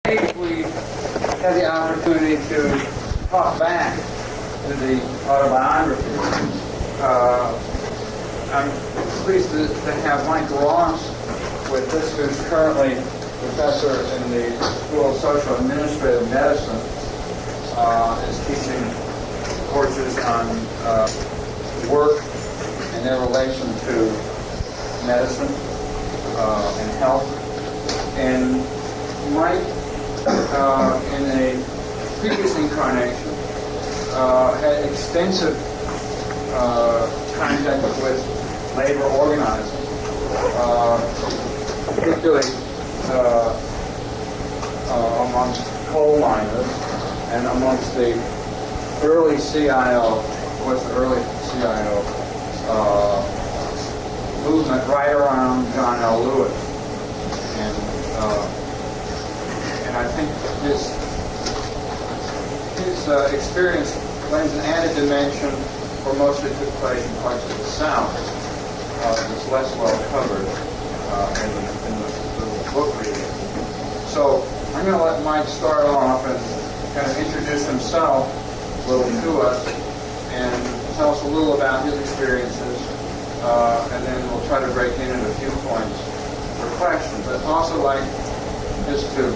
we had the opportunity to talk back to the autobiography. I'm pleased to have Mike Ross with us, who's currently professor in the School of Social Administrative Medicine, is teaching courses on work and their relation to medicine and health. And Mike, in a previous incarnation, had extensive contact with labor organizing, particularly amongst coal miners and amongst the early CIO, what's the early CIO movement right around John L. Lewis. And I think his experience lends an added dimension for most of it took place in parts of the South. It's less well covered in the book reading. So I'm going to let Mike start off and kind of introduce himself a little to us and tell us a little about his experiences, and then we'll try to break in at a few points for questions. I'd also like just to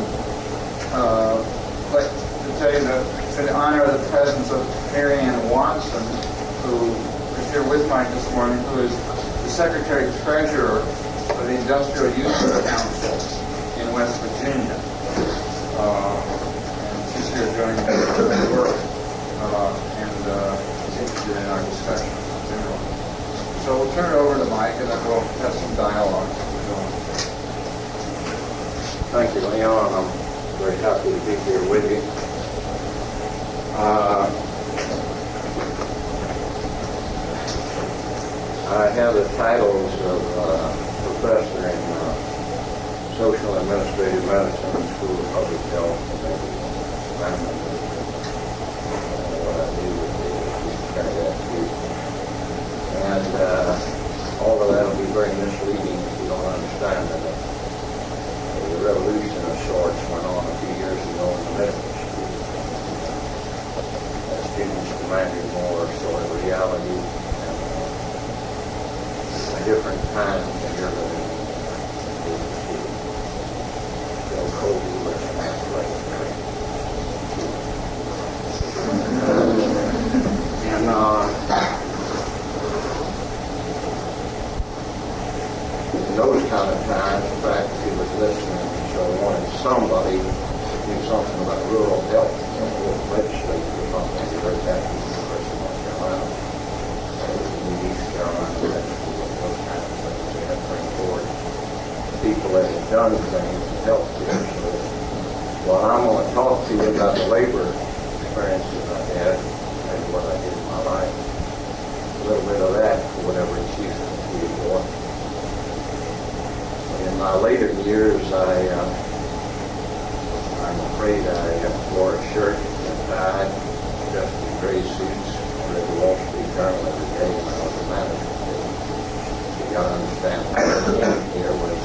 tell you that to the honor of the presence of Mary Ann Watson, who is here with Mike this morning, who is the Secretary-Treasurer of the Industrial Users Council in West Virginia. And she's here joining the work and is interested in our discussion in general. So we'll turn it over to Mike and then we'll have some dialogue. Thank you, Leon. I'm very happy to be here with you. I have the titles of professor in social and administrative medicine and School of Public Health, and what I do with the carry that too. And all of that will be very misleading if you don't understand that the revolution of sorts went on a few years ago in the medical school. Students demanded more sort of reality and a different time than you're living in. Still cold English and that's right. And in those kind of times, the faculty was listening, so I wanted somebody to do something about rural health, legislature or something. You heard that from the University of North Carolina, in East Carolina, those kind of things. We had to bring forward people that had done things in healthcare. So while I'm going to talk to you about the labor experiences I had and what I did in my life, a little bit of that for whatever it's useful to you for. In my later years, I'm afraid I wore a shirt and tie, dressed in gray suits, read the Wall Street Journal every day when I was a manager. You got to understand, here was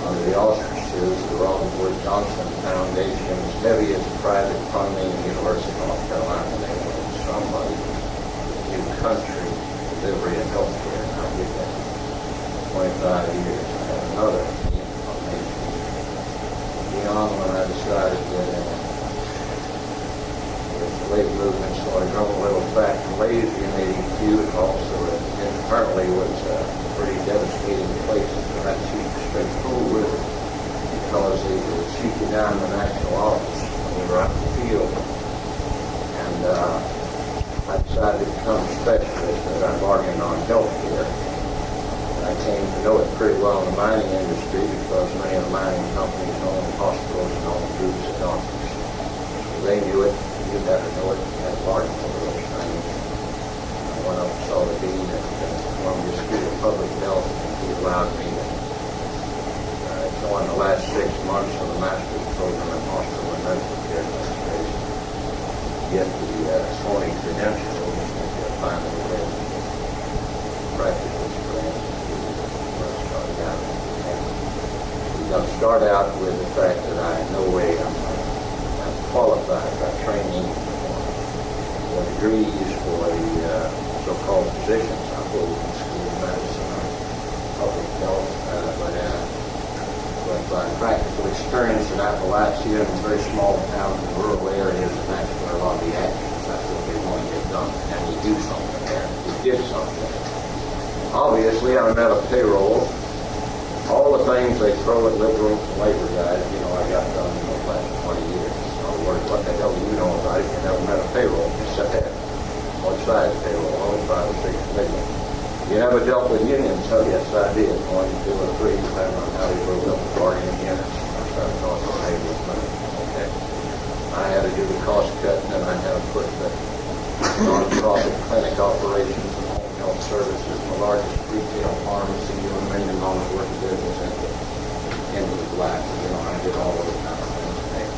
under the auspices of the Robert Wood Johnson Foundation's heaviest private funding University of North Carolina. They wanted somebody to give country delivery of health care, and I did that 25 years. Another information beyond when I decided that the labor movement sort of grown a little fat and lazy in 82, and also internally was a pretty devastating place for that to straight forward because they would shoot you down in the national office when you were out in the field. And I decided to become a specialist as I bargained on health care. I came to know it pretty well in the mining industry because many of the mining companies owned hospitals and owned groups of doctors. So they knew it, you better know it, and had bargained over those things. I went up and saw the dean at the Columbia School of Public Health, and he allowed me to join the last 6 months of the master's program in hospital and medical care administration. Get the Sony credentials and finally live practical experience. I'll start out with the fact that I in no way Appalachia and very small towns and rural areas, and that's where a lot of the actions, that's what they want to get done. And we do something there. We did something. Obviously, I met a payroll. All the things they throw at liberals and labor guys, I got done in the last 20 years. In other words, what the hell do you know about it? You never met a payroll. You said that. What size payroll? Only 5 or 6 million. You never dealt with unions? Oh, yes, I did. 1, 2, or 3, depending on how you broke up the bargaining units. I started talking to labor money. Okay. I had to do the cost cut, and then I had to put the non-profit clinic operations and home health services, the largest retail pharmacy, $1 million worth of business into the black. I did all of those kind of things. Hey,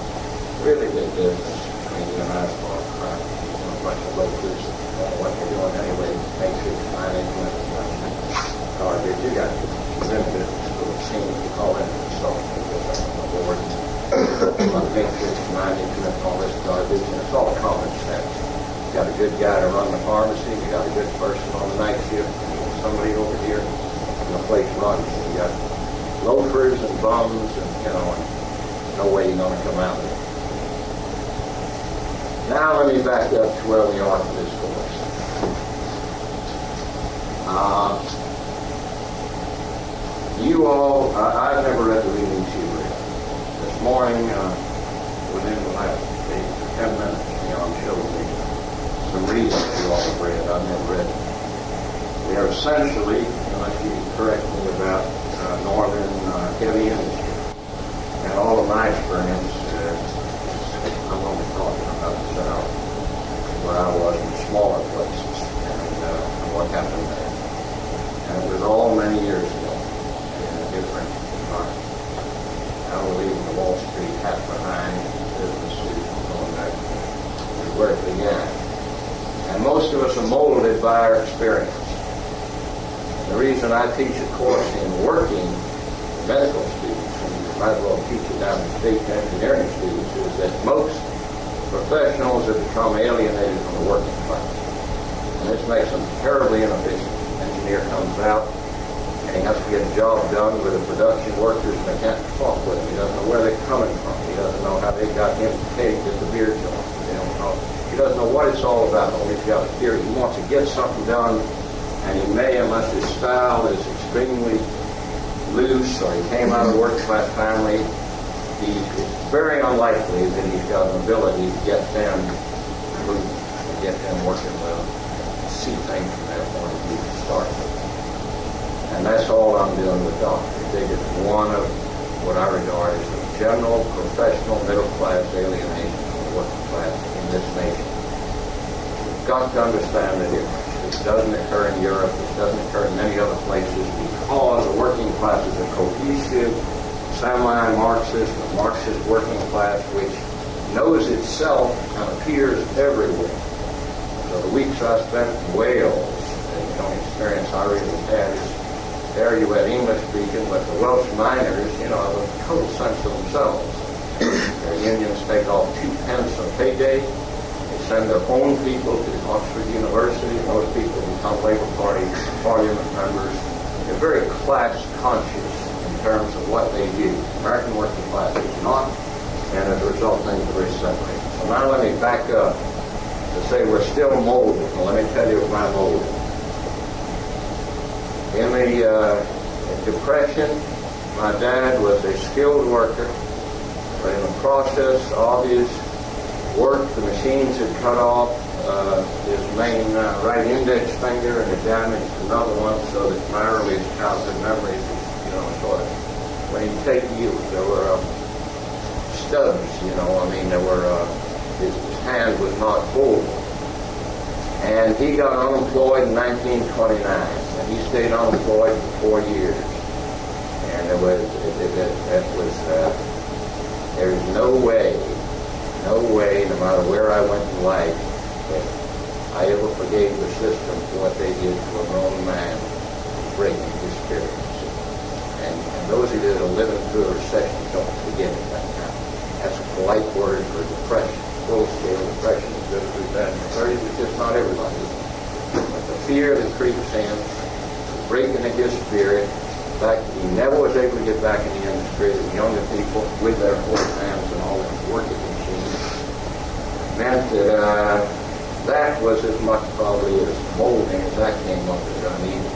really big business between you and asphalt crap. A bunch of loafers don't know what they're doing anyway. Make sure you find anyone garbage. You got limited little team to call in consultants on the board. Make sure you find anyone all this garbage, and it's all common sense. You got a good guy to run the pharmacy. You got a good person on the night shift. And you got somebody over here, and the place runs. You got loafers and bums, and and no way you're going to come out of it. Now let me back up to where we are for this course. You all, I've never read the readings you read. This morning, within the last 8 or 10 minutes, I'm showing me some readings you all have read. I've never read them. They are essentially, unless you correct me about northern heavy industry. And all of my experience, I'm only talking about the South, where I was in smaller places, and what happened there. And it was all many years ago, in a different environment. I believe in the Wall Street hat behind business suit, going back to where it began. And most of us are molded by our experience. The reason I teach a course in working medical students, and you might as well teach it down to state engineering students, is that most professionals have become alienated from the working class. And this makes them terribly inefficient. An engineer comes out, and he has to get a job done with the production workers, and they can't talk with him. He doesn't know where they're coming from. He doesn't know how they got him caked at the beer joint. He doesn't know what it's all about. Only he's got a theory. He wants to get something done, and he may, unless his style is extremely loose or he came out of a working-class family, it's very unlikely that he's got an ability to get them moving, to get them working well, and see things from their point of view to start with. And that's all I'm doing with doctors. They get one of what I regard as the general, professional, middle-class alienation from the working class in this nation. You've got to understand the difference. This doesn't occur in Europe. This doesn't occur in many other places because the working class is a cohesive, semi-Marxist, a Marxist working class which knows itself and appears everywhere. So the weeks I spent in Wales, and the only experience I really had is there you had English speaking, but the Welsh miners, have a total sense of themselves. Their unions take off 2 pence a payday. Send their own people to Oxford University, and those people become Labour Party parliament members. They're very class conscious in terms of what they do. American working class is not, and as a result, things are very separated. So now let me back up to say we're still molded. Well, let me tell you my mold. In the Depression, my dad was a skilled worker, but in the process of his work, the machines had cut off his main right index finger and had damaged another one, so that my earliest childhood memories, sort of, when he take you, there were stubs, there were, his hand was not full. And he got unemployed in 1929, and he stayed unemployed for 4 years. And there's no way, no matter where I went in life, that I ever forgave the system for what they did to a grown man breaking his spirit. And those of you that are living through a recession don't forget it right now. That's a polite word for depression. Full-scale depression is good as we've had in the 30s. It's just not everybody. But the fear that creeps in, the breaking of his spirit, back, he never was able to get back in the industry. The younger people with their fork hands and all that working machines meant that that was as much probably as molding as that came up as I needed.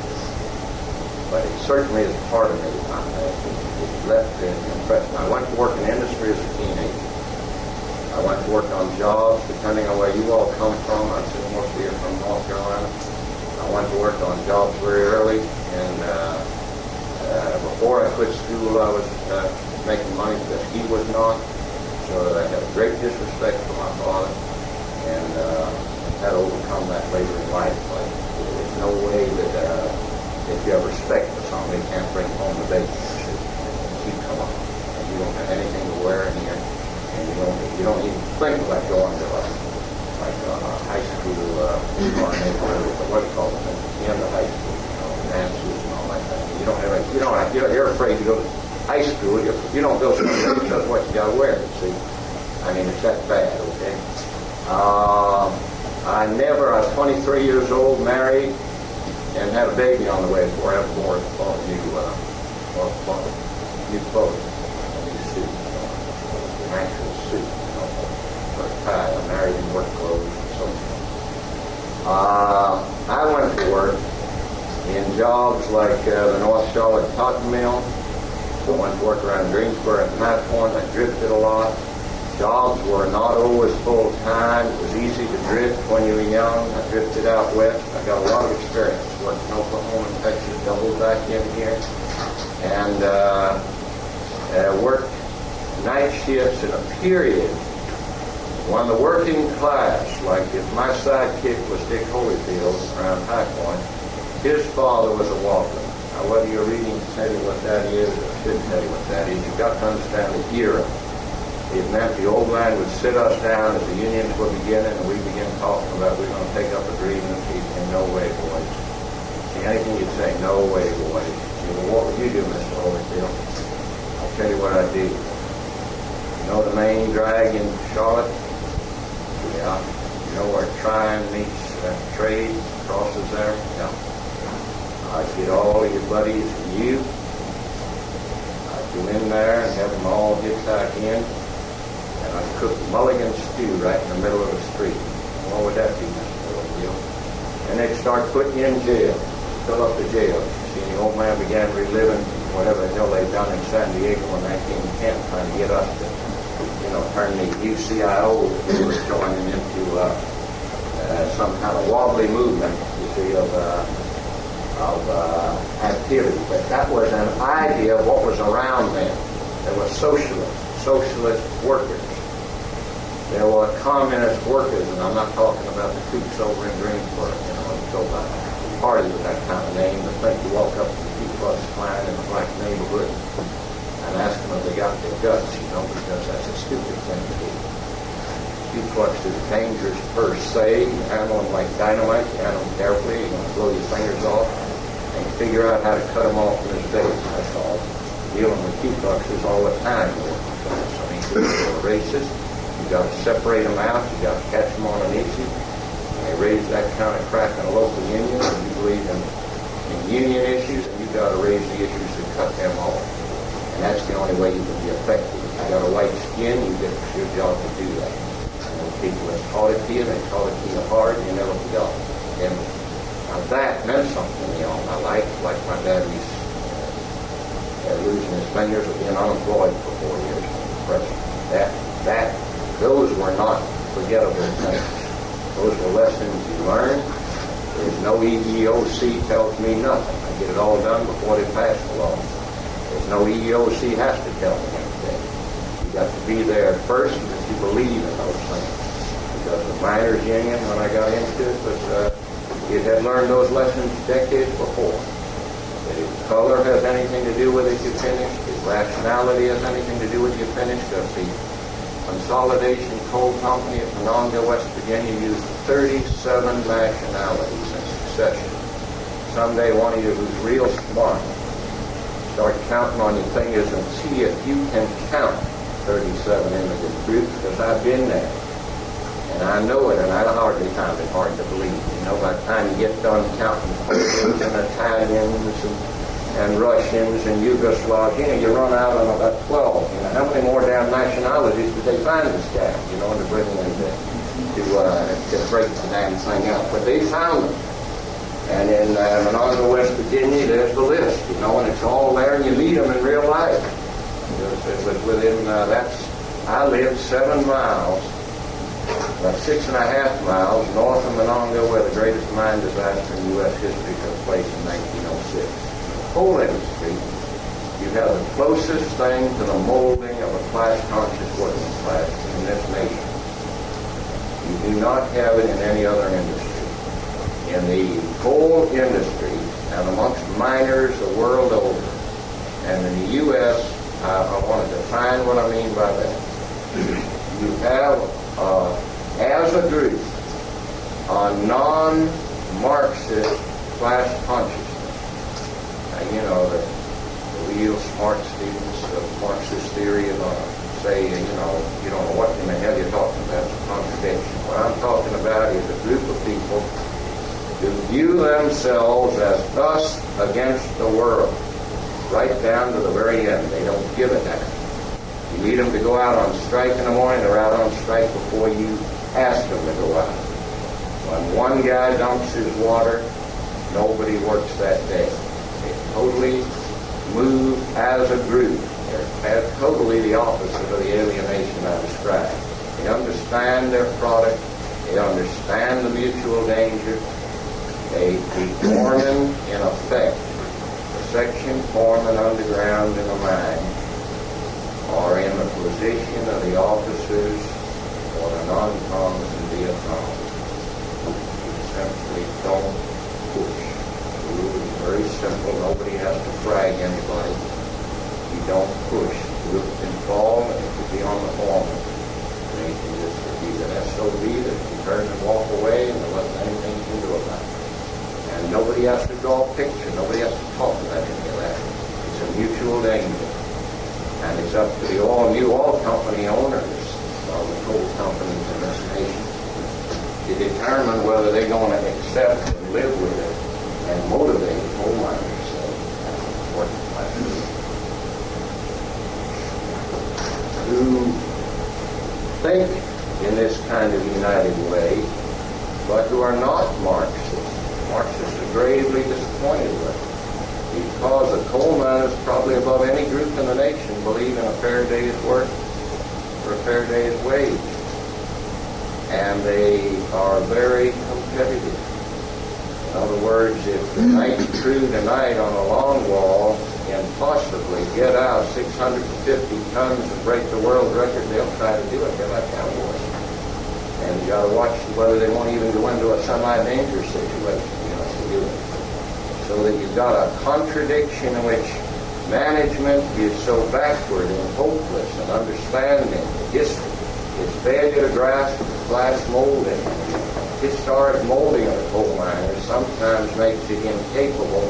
But it certainly is part of me. It left an impression. I went to work in industry as a teenager. I went to work on jobs, depending on where you all come from. I assume most of you are from North Carolina. I went to work on jobs very early, and before I quit school, I was making money that he was not. So I had a great disrespect for my father, and had to overcome that later in life. Like, there's no way that if you have respect for somebody, you can't bring home the bacon and keep coming. And you don't have anything to wear in here, and you don't even think about going to high school or neighborhood, or what do you call it, at the end of high school, dances and all that thing. You're afraid to go to high school. You don't go somewhere because what you got to wear. See, I mean, it's that bad. Okay. I was 23 years old, married, and had a baby on the way before I ever bought a new clothes, a new suit, an actual suit, or a tie. I married in work clothes and so on. I went to work in jobs like the North Charlotte Cotton Mill. I went to work around Greensboro at High Point. I drifted a lot. Jobs were not always full-time. It was easy to drift when you were young. I drifted out west. I got a lot of experience. Worked in Oklahoma and Texas, doubled back in here. And worked night shifts in a period when the working class, like if my sidekick was Dick Holyfield around High Point, his father was a Walker. Now, whether you're reading to tell you what that is or shouldn't tell you what that is, you've got to understand the era. It meant the old man would sit us down as the unions were beginning, and we began talking about we're going to take up a grievance. He'd say, no way, boys. See, anything you'd say, no way, boys. You know, what would you do, Mr. Holyfield? I'll tell you what I do. You know the main drag in Charlotte? Yeah. You know where Tryon meets Trade, crosses there? Yeah. I'd get all of your buddies and you. I'd go in there and have them all hitchhike in. And I'd cook mulligan stew right in the middle of the street. What would that be, Mr. Holyfield? And they'd start putting you in jail, fill up the jail. See, the old man began reliving whatever the hell they'd done in San Diego in 1910, trying to get us to, turn the new CIO who was joining into some kind of wobbly movement, you see, of activity. But that was an idea of what was around them. There were socialist workers. There were communist workers, and I'm not talking about the kooks over in Greensboro, go by party with that kind of name, but think you walk up to the Ku Klux Klan in a black neighborhood and ask them if they got their guts, because that's a stupid thing to do. Ku Klux is dangerous per se. You handle them like dynamite, you handle them carefully, you're going to blow your fingers off, and you figure out how to cut them off in his days, that's all. Dealing with Ku Kluxes all the time. I mean, people are racist. You got to separate them out. You got to catch them on an issue. They raise that kind of crap in a local union, and you believe in union issues, and you got to raise the issues and cut them off. And that's the only way you can be effective. If you got a white skin, it's your job to do that. And those people that taught it to you, they taught it to you hard, and you never forgot it. And now that meant something to me all my life, like my dad used losing his fingers or being unemployed for 4 years. Those were not forgettable things. Those were lessons you learned. There's no EEOC tells me nothing. I get it all done before they pass the law. There's no EEOC has to tell me anything. You got to be there first that you believe in those things. Because the miners' union, when I got into it, it had learned those lessons decades before. That if color has anything to do with it, you finish. If rationality has anything to do with it, you finish. Because the Consolidation Coal Company at Monongah, West Virginia, used 37 nationalities in succession. Someday one of you who's real smart, start counting on your fingers and see if you can count 37 immigrant groups, because I've been there. And I know it, and I hardly find it hard to believe. By the time you get done counting Polish and Italians and and Russians and Yugoslavs. You run out on about 12. How many more damn nationalities did they find this guy, to bring him in to break the damn thing up? But they found them. And in Monongah, West Virginia, there's the list, and it's all there, and you meet them in real life. It was within, I lived 7 miles, about 6.5 miles north of Monongah, where the greatest mine disaster in U.S. history took place in 1906. The coal industry, you have the closest thing to the molding of a class-conscious working class in this nation. You do not have it in any other industry. In the coal industry and amongst miners the world over, and in the U.S., I want to define what I mean by that. You have, as a group, a non-Marxist class consciousness. Now, the real smart students of Marxist theory say, you don't know what in the hell you're talking about. It's a contradiction. What I'm talking about is a group of people who view themselves as us against the world, right down to the very end. They don't give a damn. You need them to go out on strike in the morning, they're out on strike before you ask them to go out. When one guy dumps his water, nobody works that day. They totally move as a group. They're totally the opposite of the alienation I described. They understand their product, they understand the mutual danger. A foreman, in effect, a section foreman underground in a mine, are in the position of the officers or the non-coms in Vietnam. You simply don't push. The rule is very simple. Nobody has to frag anybody. You don't push. You can fall and it could be on the foreman. They can just be an SOB that can turn and walk away and there wasn't anything you can do about it. And nobody has to draw a picture. Nobody has to talk about any of that. It's a mutual danger. And it's up to the new oil company owners of the coal companies in this nation to determine whether they're going to accept and live with it and motivate coal miners. So that's an important question. Who think in this kind of united way, but who are not Marxists. Marxists are gravely disappointed with it because the coal miners, probably above any group in the nation, believe in a fair day's work for a fair day's wage. And they are very competitive. In other words, if the night crew tonight on a long wall can possibly get out 650 tons and break the world record, they'll try to do it. They're like cowboys. And you got to watch whether they won't even go into a semi-dangerous situation, to do it. So that you've got a contradiction in which management is so backward and hopeless in understanding history. Its failure to grasp class molding, historic molding of the coal miners sometimes makes it incapable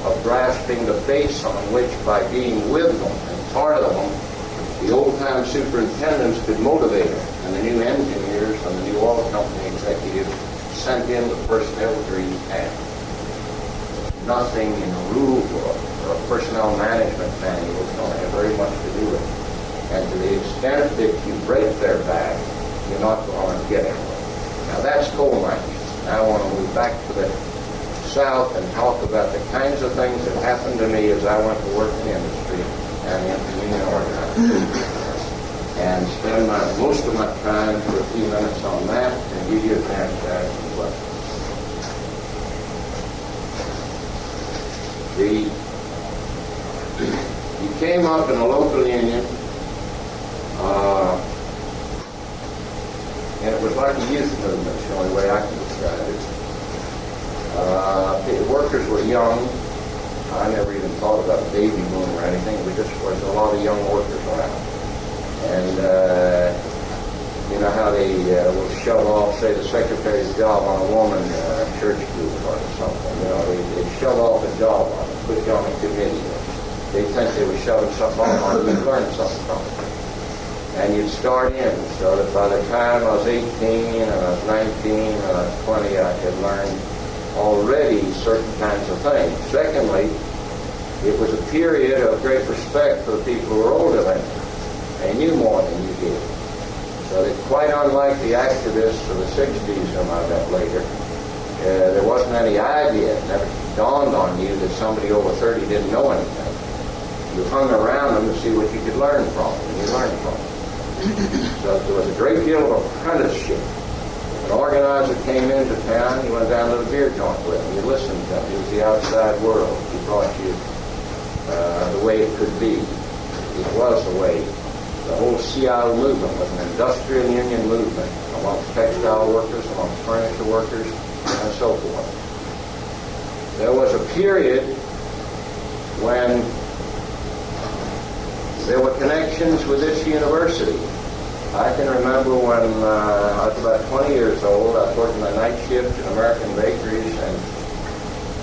of grasping the base on which, by being with them and part of them, the old-time superintendents could motivate them, and the new engineers and the new oil company executives sent in the personnel agreement and nothing in a rule book or a personnel management manual is going to have very much to do with it. And to the extent that you break their back, you're not going to get anywhere. Now that's coal mining. Now I want to move back to the South and talk about the kinds of things that happened to me as I went to work in industry and in union organizing. And spend most of my time for a few minutes on that and give you a chance to ask some questions. You came up in a local union, and it was like a youth movement, the only way I can describe it. The workers were young. I never even thought about a baby boom or anything. There just was a lot of young workers around. And you know how they will shove off, say, the secretary's job on a woman church group or something. They'd shove off a job on it, put you on a committee. They think they were shoving something off on you and learn something from it. And you'd start in, so that by the time I was 18 and I was 19 and I was 20, I had learned already certain kinds of things. Secondly, It was a period of great respect for the people who were older than you. They knew more than you did. So that quite unlike the activists of the 60s whom I met later, there wasn't any idea, it never dawned on you that somebody over 30 didn't know anything. You hung around them to see what you could learn from, and you learned from them. So there was a great deal of apprenticeship. An organizer came into town, you went down to the beer joint with him, you listened to him, he was the outside world. He brought you the way it could be. It was the way. The whole CIO movement was an industrial union movement amongst textile workers, amongst furniture workers, and so forth. There was a period when there were connections with this university. I can remember when I was about 20 years old, I was working a night shift in American bakeries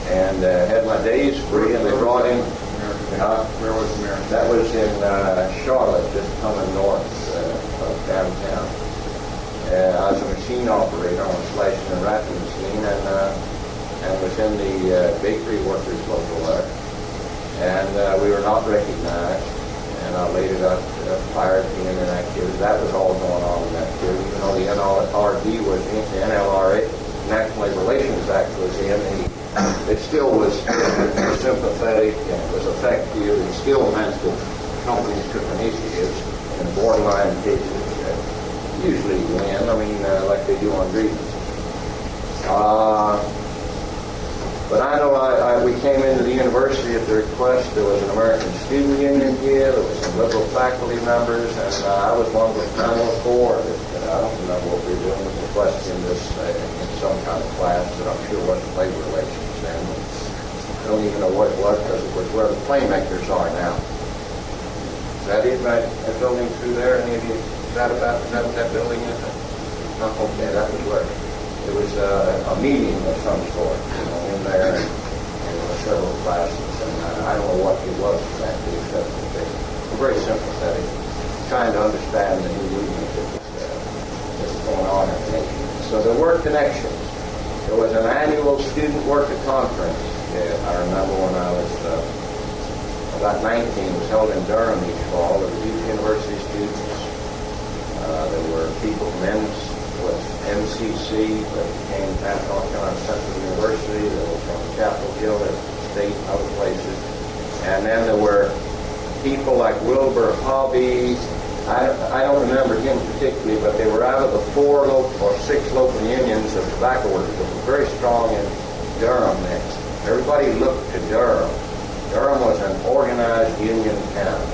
and had my days free, and they brought in... Where was American? That was in Charlotte, just coming north of downtown. I was a machine operator on a slicing and wrapping machine, and was in the bakery workers local there. And we were not recognized, and I later got fired for being inactive. That was all going on in that period. Even though the NLRB was in, the NLRA, National Labor Relations Act was in, it still was sympathetic and it was effective, and still meant that companies took initiatives in borderline cases that usually win, like they do on grievances. But I know we came into the university at the request. There was an American Student Union here, there was some liberal faculty members, and I was one of the panel of four that I don't remember what we were doing with the question this in some kind of class that I'm sure wasn't labor relations then. I don't even know what it was because it was where the playmakers are now. Is that it, right? That building through there? Any of you? Is that what that building is? Oh, okay, that was where. It was a meeting of some sort, in there, and there were several classes, and I don't know what it was exactly, except that they were very sympathetic, trying to understand the new movement that was going on in the nation. So there were connections. There was an annual student worker conference. I remember when I was about 19, it was held in Durham each fall. There were youth university students. There were people from MCC, that became North Carolina Central University. There were from Chapel Hill, State, other places. And then there were people like Wilbur Hobby. I don't remember him particularly, but they were out of the 4 or 6 local unions of tobacco workers that were very strong in Durham. Everybody looked to Durham. Durham was an organized union town.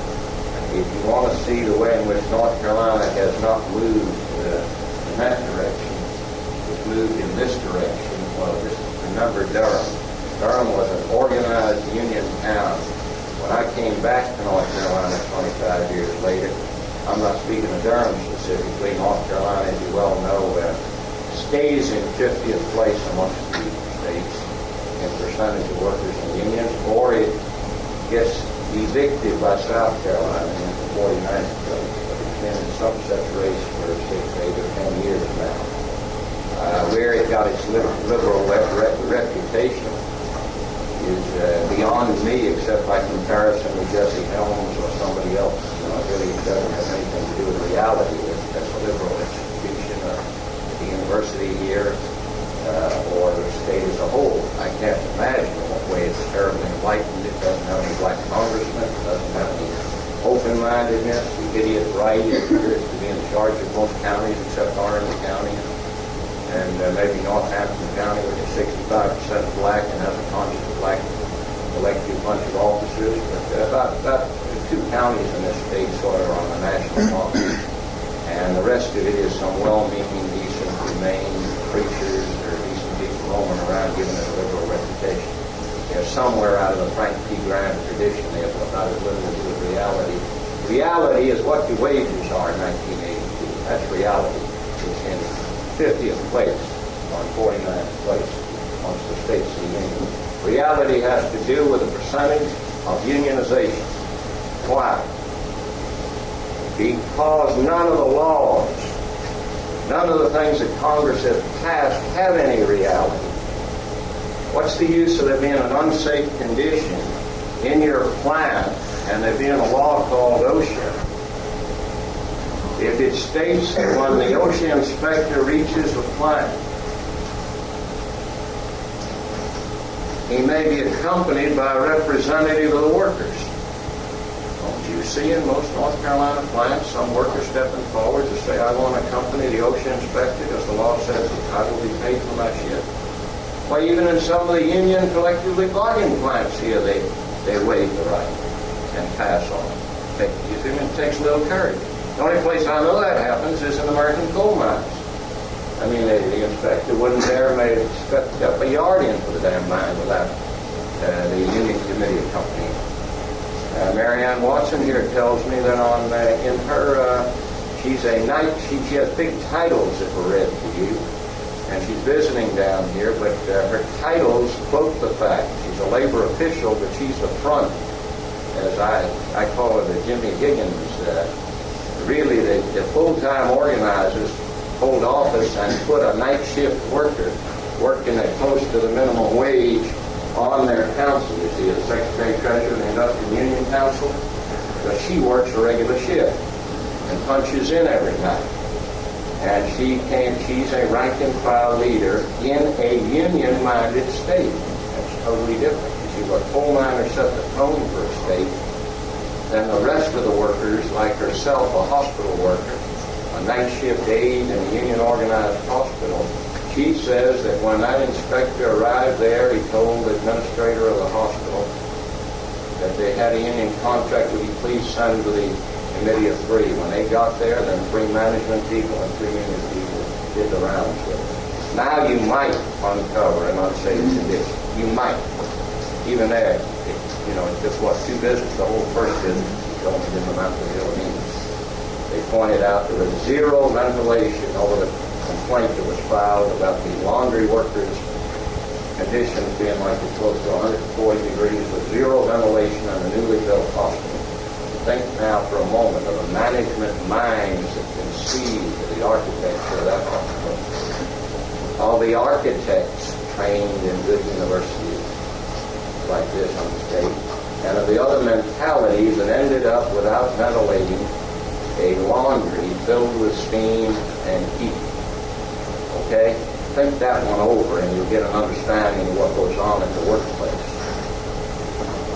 If you want to see the way in which North Carolina has not moved in that direction, it's moved in this direction, well, just remember Durham. Durham was an organized union town. When I came back to North Carolina 25 years later, I'm not speaking of Durham specifically. North Carolina, as you well know, stays in 50th place amongst the states in percentage of workers in unions, or it gets evicted by South Carolina in the 49th place. But it's been in some such race for 6, 8, or 10 years now. Where it got its liberal reputation is beyond me, except by comparison with Jesse Helms or somebody else. It really doesn't have anything to do with reality. That's a liberal institution, the university here, or the state as a whole. I can't imagine what way it's terribly enlightened. It doesn't have any black congressmen. It doesn't have any open-mindedness. The idiot right appears to be in charge of most counties except Orange County and maybe Northampton County, which is 65% black and has a conscious black elected bunch of officers. But about 2 counties in this state sort of are on the national market. And the rest of it is some well-meaning, decent, humane preachers or decent people roaming around giving it a liberal reputation. They're somewhere out of the Frank P. Graham tradition. They have not as little to do with reality. Reality is what the wages are in 1982. That's reality. It's in 50th place or 49th place amongst the states of the Union. Reality has to do with the percentage of unionization. Why? Because none of the laws, none of the things that Congress has passed have any reality. What's the use of there being an unsafe condition in your plant, and there'd be in a law called OSHA, if it states that when the OSHA inspector reaches the plant, he may be accompanied by a representative of the workers. Don't you see in most North Carolina plants some workers stepping forward to say, I want to accompany the OSHA inspector because the law says that I will be paid for my shift? Well, even in some of the union collectively bargaining plants here, they waive the right and pass on it. It takes a little courage. The only place I know that happens is in American coal mines. I mean, the inspector wouldn't dare maybe step a yard in for the damn mine without the union committee accompanying. Mary Ann Watson here tells me that in her, she's a knight. She has big titles that were read to you, and she's visiting down here. But her titles quote the fact she's a labor official, but she's the front, as I call her, the Jimmy Higgins. Really, the full-time organizers hold office and put a night shift worker working at close to the minimum wage on their council. You see, the Secretary-Treasurer of the Industrial Union Council, but she works a regular shift and punches in every night. And she's a rank-and-file leader in a union-minded state. That's totally different. You see, what coal miners set the tone for a state, then the rest of the workers, like herself, a hospital worker, a night shift aide in a union-organized hospital, she says that when that inspector arrived there, he told the administrator of the hospital that they had a union contract. Would you please send to the committee of three? When they got there, then three management people and three union people did the rounds with it. Now you might uncover an unsafe condition. You might. Even there, it's just two visits. The whole first visit, you don't give them out to the Philippines. They pointed out there was zero ventilation over the complaint that was filed about the laundry workers' conditions being like close to 140 degrees with zero ventilation in a newly built hospital. Think now for a moment of the management minds that conceived the architecture of that hospital. All the architects trained in good universities like this on the state, and of the other mentalities that ended up without ventilating a laundry filled with steam and heat. Okay? Think that one over and you'll get an understanding of what goes on in the workplace.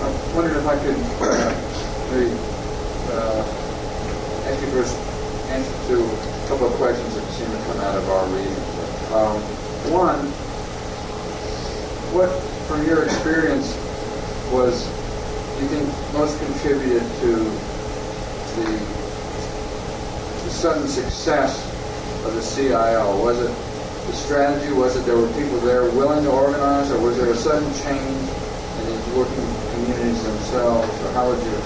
I wondered if I could ask you first answer to a couple of questions that seem to come out of our reading. One, what, from your experience, was you think most contributed to the sudden success of the CIO? Was it the strategy? Was it there were people there willing to organize, or was there a sudden change in the working communities themselves? Or how would you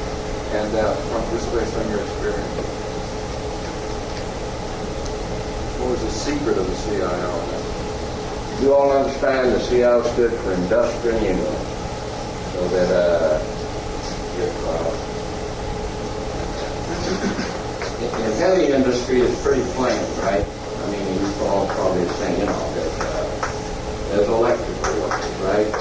add that from just based on your experience? What was the secret of the CIO? You all understand the CIO stood for Industrial Union. So that in heavy industry, it's pretty plain, right? I mean, you all probably saying, there's electrical workers, right?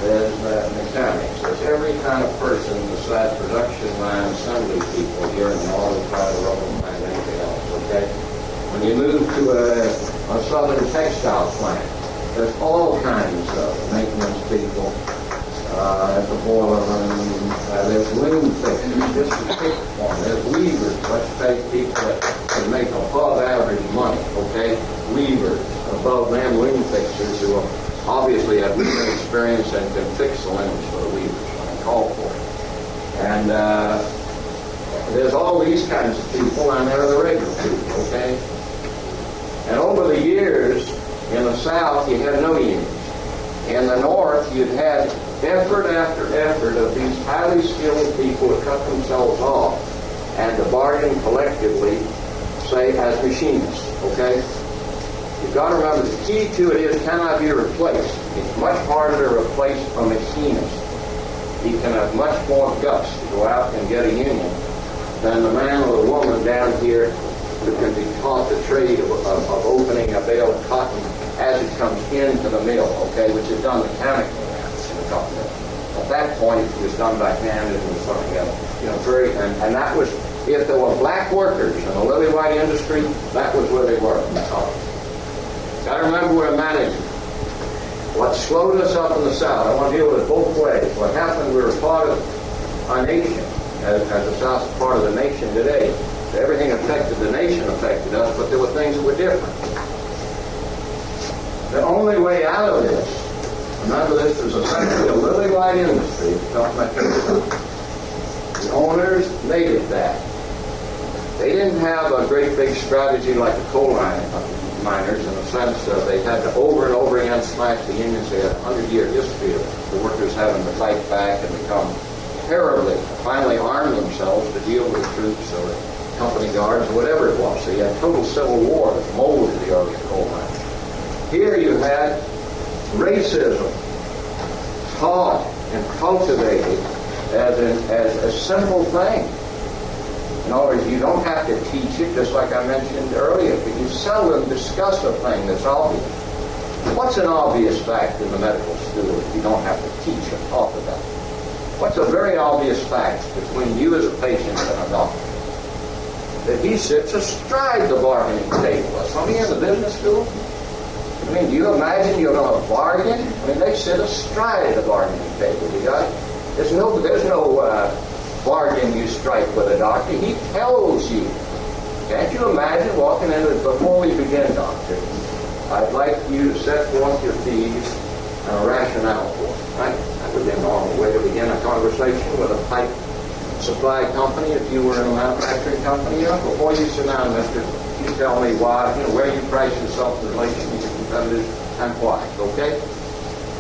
There's mechanics. There's every kind of person besides production line assembly people here in all the private rubber plant and anything else, okay? When you move to a southern textile plant, there's all kinds of maintenance people. At the boiler room, there's loom fixers, just to pick one. There's weavers. Let's take people that can make above average money, okay? Weavers, above them loom fixers who obviously have weaving experience and can fix the looms for the weavers when they call for it. And there's all these kinds of people, and they're the regular people, okay? And over the years, in the South, you had no unions. In the North, you'd had effort after effort of these highly skilled people to cut themselves off and to bargain collectively, say, as machinists, okay? You've got to remember the key to it is cannot be replaced. It's much harder to replace a machinist. He can have much more guts to go out and get a union than the man or the woman down here who can be taught the trade of opening a bale of cotton as it comes into the mill, okay, which is done mechanically now in the cotton mill. At that point, it was done by hand and it was something else. Very, and that was, if there were black workers in the lily white industry, that was where they were. Got to remember we're managing. What slowed us up in the South, I want to deal with it both ways. What happened, we were part of our nation, as the South's part of the nation today. Everything affected the nation, affected us, but there were things that were different. The only way out of this, remember this was essentially a lily white industry, the owners made it that. They didn't have a great big strategy like the coal miners in the sense that they had to over and over again smash the unions. They had a 100-year history of the workers having to fight back and become terribly, finally arm themselves to deal with troops or company guards or whatever it was. So you had total civil war that molded the early coal miners. Here you had racism taught and cultivated as a simple thing. In other words, you don't have to teach it, just like I mentioned earlier, but you seldom discuss a thing that's obvious. What's an obvious fact in the medical school if you don't have to teach or talk about it? What's a very obvious fact between you as a patient and a doctor? That he sits astride the bargaining table. That's something in the business school. I mean, do you imagine you're going to bargain? I mean, they sit astride the bargaining table. You got it? There's no bargain you strike with a doctor. He tells you. Can't you imagine walking into it before we begin, doctor? I'd like you to set forth your fees and a rationale for it. Right? That would be a normal way to begin a conversation with a pipe supply company if you were in a manufacturing company. Before you sit down, mister, you tell me why, where you price yourself in relation to your competitors and why, okay?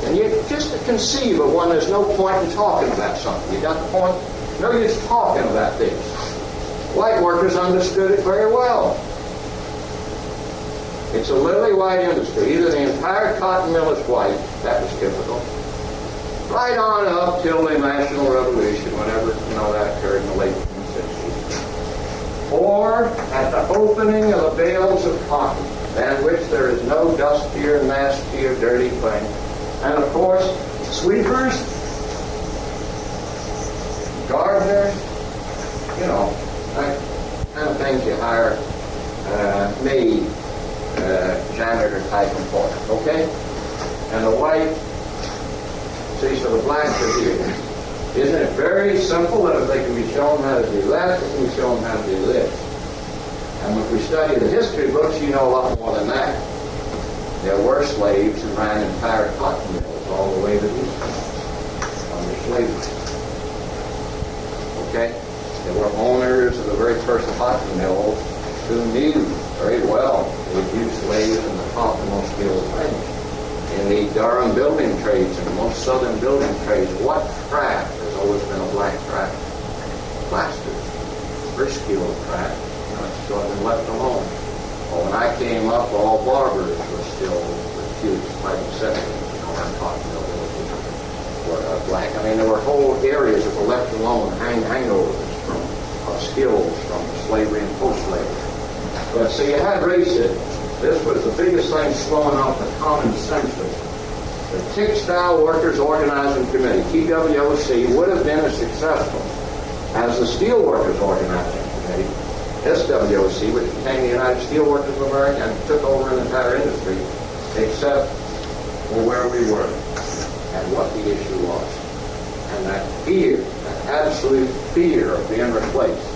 And you just to conceive of one, there's no point in talking about something. You got the point? No use talking about this. White workers understood it very well. It's a lily white industry. Either the entire cotton mill is white, that was typical, right on up till the National Revolution, whenever that occurred in the late 60s. Or at the opening of the bales of cotton, than which there is no dustier, nastier, dirty thing. And of course, sweepers, gardeners, that kind of things you hire maid, janitor type employees, okay? And the white, see, so the blacks are here. Isn't it very simple that if they can be shown how to do that, they can be shown how to do this? And if we study the history books, you know a lot more than that. There were slaves who ran entire cotton mills all the way to the east under slavery. Okay? There were owners of the very first cotton mills who knew very well they would use slaves in the top and most skilled things. In the Durham building trades and the most southern building trades, what craft has always been a black craft? Plasters. Very skilled craft. It's sort of been left alone. Well, when I came up, all barbers were still refused by the 70s. Our cotton mill were black. I mean, there were whole areas that were left alone, hangovers from skills from slavery and post-slavery. But so you had racism. This was the biggest thing slowing off the common sense of it. The Textile Workers Organizing Committee, TWOC, would have been as successful as the Steel Workers Organizing Committee, SWOC, which became the United Steelworkers of America and took over an entire industry, except for where we were and what the issue was. And that fear, that absolute fear of being replaced,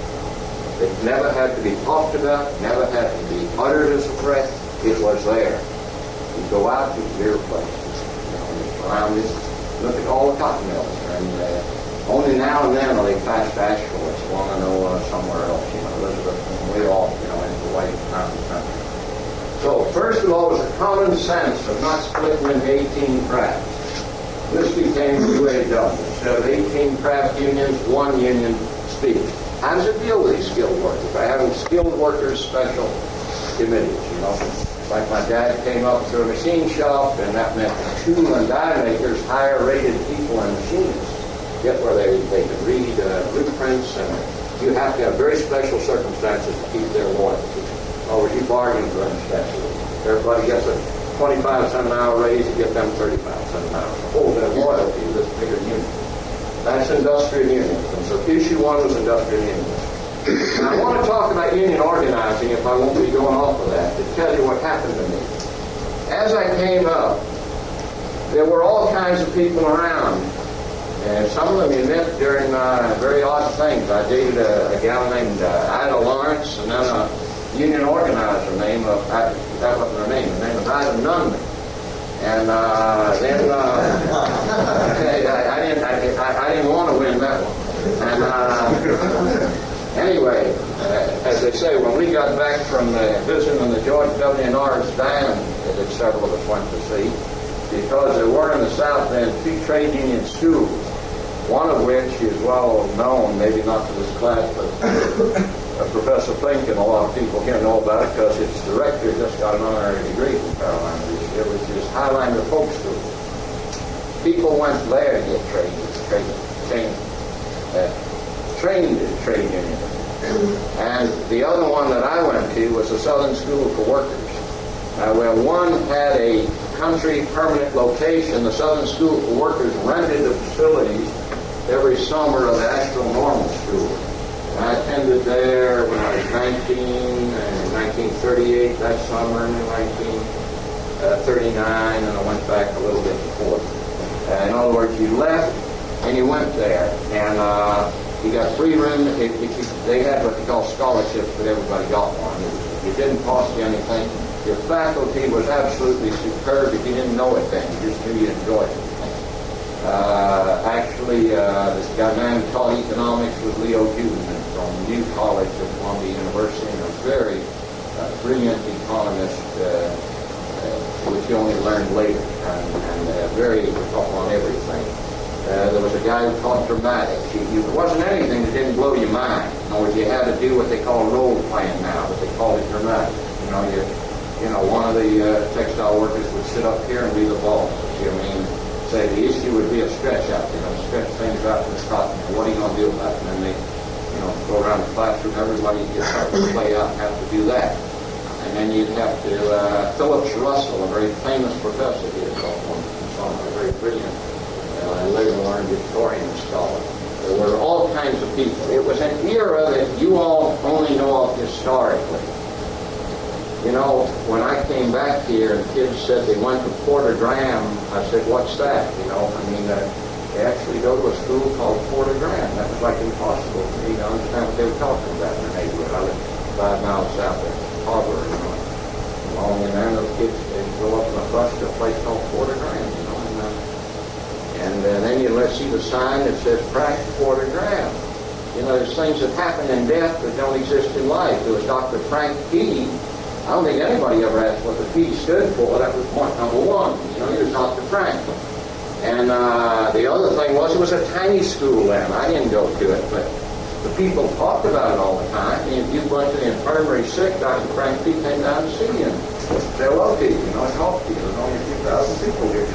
it never had to be talked about, never had to be uttered as a threat. It was there. You go out, you can be replaced. Around this, look at all the cotton mills. And only now and then are they fast asheville. It's one I know somewhere else, Elizabeth, and way off, into the white mountain country. So, first of all, was the common sense of not splitting into 18 crafts. This became the way it does. Instead of 18 craft unions, one union speaks. How does it deal with these skilled workers? By having skilled workers special committees, Like my dad came up to a machine shop, and that meant tool and die makers, higher rated people and machinists. Get where they could read blueprints, and you have to have very special circumstances to keep their loyalty. Or you bargain for them specially. Everybody gets a 25 cent an hour raise, you get them 35 cent an hour. Hold their loyalty to this bigger unit. That's industrial unionism. So issue one was industrial unionism. Now, I want to talk about union organizing, if I won't be going off of that, to tell you what happened to me. As I came up, there were all kinds of people around. And some of them you met during very odd things. I dated a gal named Ida Lawrence, and then a union organizer named, that wasn't her name, the name was Ida Nunman. And then I didn't want to win that one. And anyway, as they say, when we got back from visiting the George W. Norris Dam that several of us went to see, because there were in the South then 2 trade union schools, one of which is well known, maybe not to this class, but Professor Fink and a lot of people here know about it because its director just got an honorary degree from Carolina this year, which is Highlander Folk School. People went there to get trained in trade union. And the other one that I went to was the Southern School for Workers. Where one had a country permanent location, the Southern School for Workers rented the facilities every summer of the actual normal school. And I attended there when I was 1938, that summer, and 1939, and I went back a little bit before. In other words, you left and you went there, and you got free room. They had what they call scholarships, but everybody got one. It didn't cost you anything. Your faculty was absolutely superb. If you didn't know it then, you just knew you enjoyed it. This guy man who taught economics was Leo Huebman from New College of Columbia University, and a very brilliant economist, which you only learned later, and very tough on everything. There was a guy who taught dramatics. There wasn't anything that didn't blow your mind. In other words, you had to do what they call role playing now, but they call it dramatics. One of the textile workers would sit up here and be the boss. Say the issue would be a stretch out, stretch things out to the top. What are you going to do about it? And then they, go around the classroom, everybody gets up and play out and have to do that. And then you'd have to, Phillips Russell, a very famous professor here, a very brilliant, later learned Victorian scholar. There were all kinds of people. It was an era that you all only know of historically. When I came back here and kids said they went to Porter Graham, I said, what's that? They actually go to a school called Porter Graham. That was like impossible for me to understand what they were talking about in the neighborhood. I lived 5 miles south of Harbor, and then those kids, they'd go up on a bus to a place called Porter Graham, and then you see the sign that says Frank Porter Graham. There's things that happen in death that don't exist in life. There was Dr. Frank P. I don't think anybody ever asked what the P stood for. That was point number one. He was Dr. Frank. And the other thing was, it was a tiny school then. I didn't go to it, but the people talked about it all the time. And if you went to the infirmary sick, Dr. Frank P. came down to see you and say hello to you, talk to you. There's only a few thousand people here,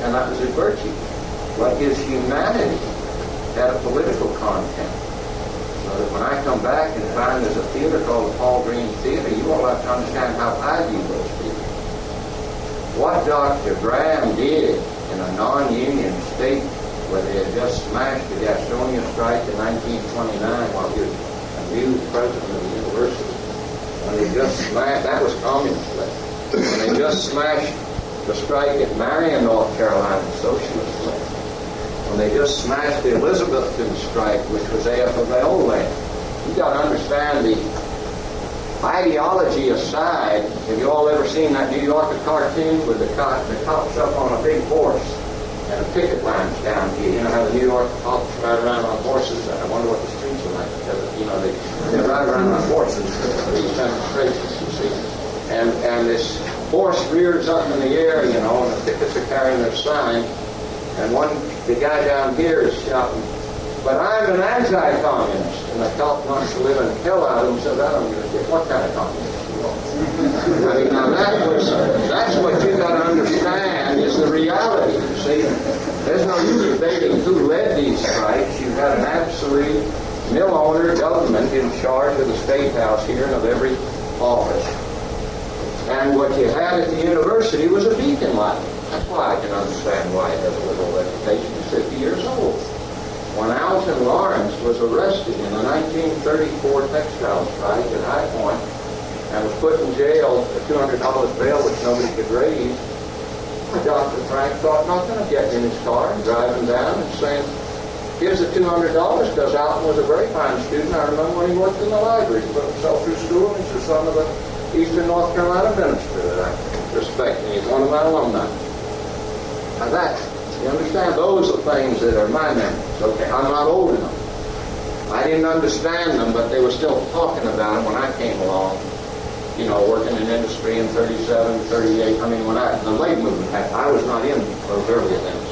and that was his virtue. But his humanity had a political content. So that when I come back and find there's a theater called the Paul Green Theater, you all have to understand how I view those people. What Dr. Graham did in a non-union state where they had just smashed the Gastonia strike in 1929 while he was a new president of the university, when they just smashed, that was communist. When they just smashed the strike at Marion, North Carolina, socialist left. When they just smashed the Elizabethton strike, which was AFL land. You got to understand the ideology aside. Have you all ever seen that New Yorker cartoon with the cops up on a big horse and the picket lines down here? You know how the New York cops ride around on horses? I wonder what the streets are like. They ride around on horses for these demonstrations, you see. And this horse rears up in the air, and the pickets are carrying their sign. And the guy down here is shouting, "But I'm an anti-communist." And the cop wants to live in hell out of him, says, "I don't give a shit what kind of communist you are." Now that's what you got to understand is the reality, you see. There's no use debating who led these strikes. You had an absolute mill owner government in charge of the State House here and of every office. And what you had at the university was a beacon light. That's why I can understand why it has a liberal reputation. It's a years old. When Alton Lawrence was arrested in the 1934 textile strike at High Point and was put in jail for $200 bail, which nobody could raise, Dr. Frank thought nothing of getting in his car and driving down and saying, here's the $200, because Alton was a very fine student. I remember when he worked in the library. He put himself through school, and he's the son of an Eastern North Carolina minister that I respect, and he's one of my alumni. Now that, you understand, those are things that are my memories. Okay, I'm not old enough. I didn't understand them, but they were still talking about them when I came along. You know, working in industry in 37, 38. I mean, when the labor movement happened, I was not in those early events.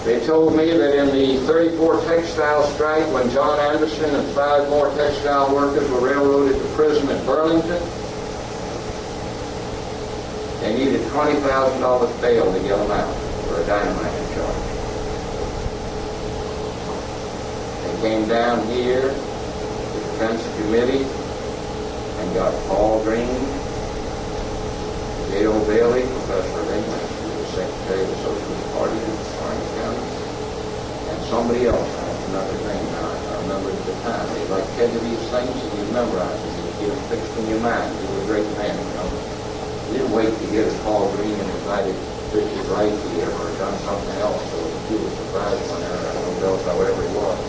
They told me that in the 34 textile strike, when John Anderson and 5 more textile workers were railroaded to prison in Burlington, they needed $20,000 bail to get them out for a dynamite charge. They came down here, the defense committee, and got Paul Green, J.O. Bailey, Professor of English, who was Secretary of the Socialist Party in Orange County, and somebody else. I have another name now. I remember it at the time. They like to tell you these things and you memorize them. You get them fixed in your mind. You were a great man, you know. You didn't wait to get a Paul Green and invited Richard Wright here or done something else so you were surprised when there were no bells, however he was.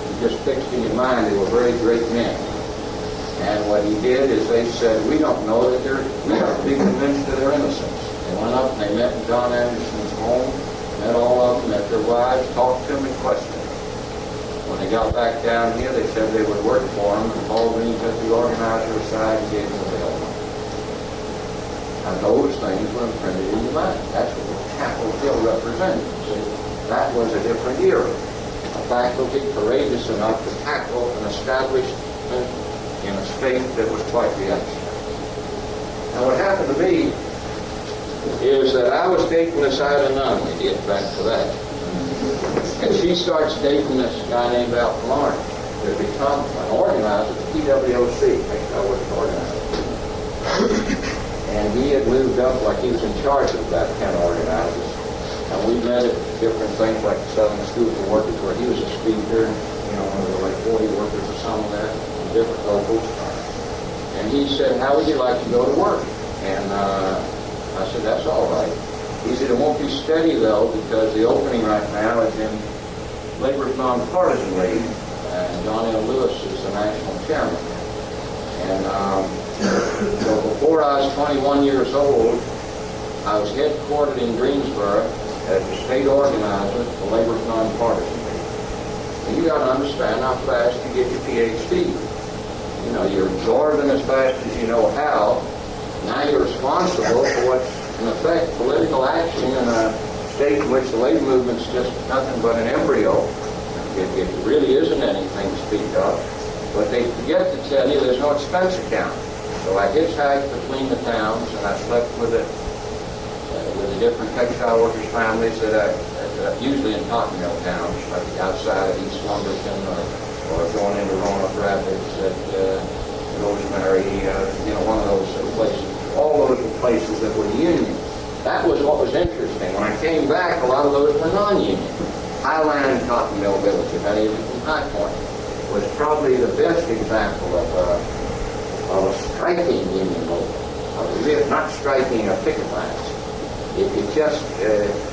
You just fixed in your mind they were very great men. And what he did is they said, we don't know that we have to be convinced of their innocence. They went up and they met in John Anderson's home, met all of them, met their wives, talked to them and questioned them. When they got back down here, they said they would work for them, and Paul Green took the organizer aside and gave them the bail money. And those things were imprinted in your mind. That's what the Capitol Hill represented. See, that was a different era. A faculty courageous enough to tackle an establishment in a state that was quite reactionary. Now what happened to me is that I was dating this Ida Nunn, we get back to that. And she starts dating this guy named Alton Lawrence to become an organizer at the PWOC. I was an organizer. And he had moved up like he was in charge of about 10 organizers. And we met at different things like the Southern School for Workers where he was a speaker, you know, there were like 40 workers or something like that. Different locals. And he said, how would you like to go to work? And I said, that's all right. He said, it won't be steady, though, because the opening right now is in Labor's Nonpartisan League, and John L. Lewis is the national chairman. And so before I was 21 years old, I was headquartered in Greensboro as the state organizer for Labor's Nonpartisan League. And you got to understand how fast you get your PhD. You know, you're absorbing as fast as you know how. Now you're responsible for what's, in effect, political action in a state in which the labor movement's just nothing but an embryo. It really isn't anything to speak of. But they forget to tell you there's no expense account. So I hitchhiked between the towns, and I slept with the different textile workers' families that usually in cotton mill towns, like outside of East Lumberton or going into Roanoke Rapids at Rosemary, one of those places. All those were places that were union. That was what was interesting. When I came back, a lot of those were non-union. Highland Cotton Mill Village, if any of you from High Point, was probably the best example of a striking union movement. Not striking a picket lines. It just,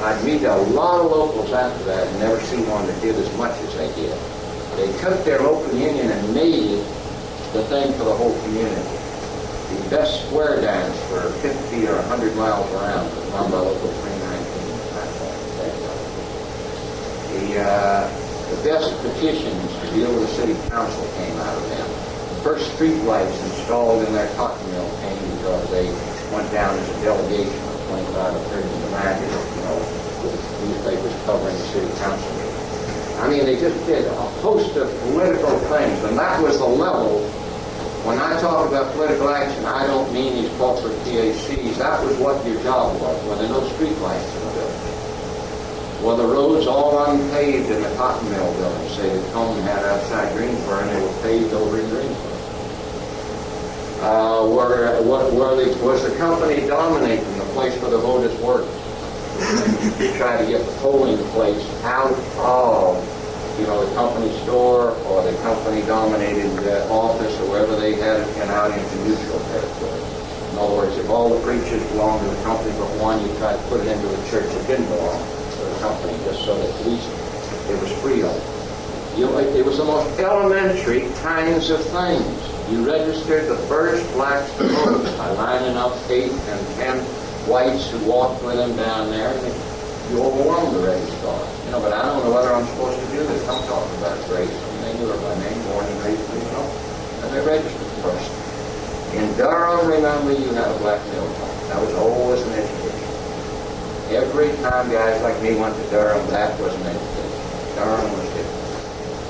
I'd meet a lot of locals after that and never see one that did as much as they did. They took their local union and made it the thing for the whole community. The best square dance for 50 or 100 miles around was run by local 319. The best petitions to deal with the city council came out of them. The first street lights installed in their cotton mill came because they went down as a delegation of 25 or 30 demanded, with newspapers covering the city council meeting. I mean, they just did a host of political things, and that was the level. When I talk about political action, I don't mean these corporate PACs. That was what your job was, when there were no street lights in the village. Well, the roads all unpaved in the cotton mill village, say the Cone had outside Greensboro, and they were paved over in Greensboro. Was the company dominating the place where the voters worked? to try to get the polling place out of, the company store or the company-dominated office or wherever they had it, and out into neutral territory. In other words, if all the preachers belonged to the company but one, you try to put it into a church that didn't belong to the company, just so that at least it was freedom. It was the most elementary kinds of things. You registered the first blacks to vote by lining up 8 and 10 whites who walked with them down there, and you overwhelmed the registrars. But I don't know whether I'm supposed to do this. I'm talking about race. They knew her by name, born and raised, and they registered first. In Durham, remember, you had a black male home. That was always an education. Every time guys like me went to Durham, that was an education. Durham was different.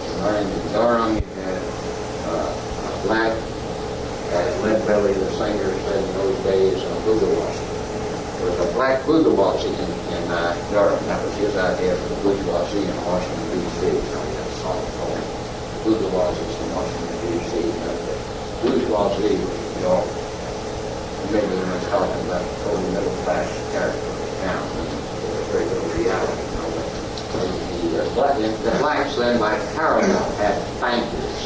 You learned in Durham, you had a black, as Led Belly, the singer, said in those days, bourgeoisie. There was a black bourgeoisie in Durham. That was his idea for the bourgeoisie in Washington, D.C. That song called Bourgeoisie in Washington, D.C. The bourgeoisie was, maybe when we're talking about the total middle class character of the town, there was very little reality. The blacks then, like parallel, had bankers,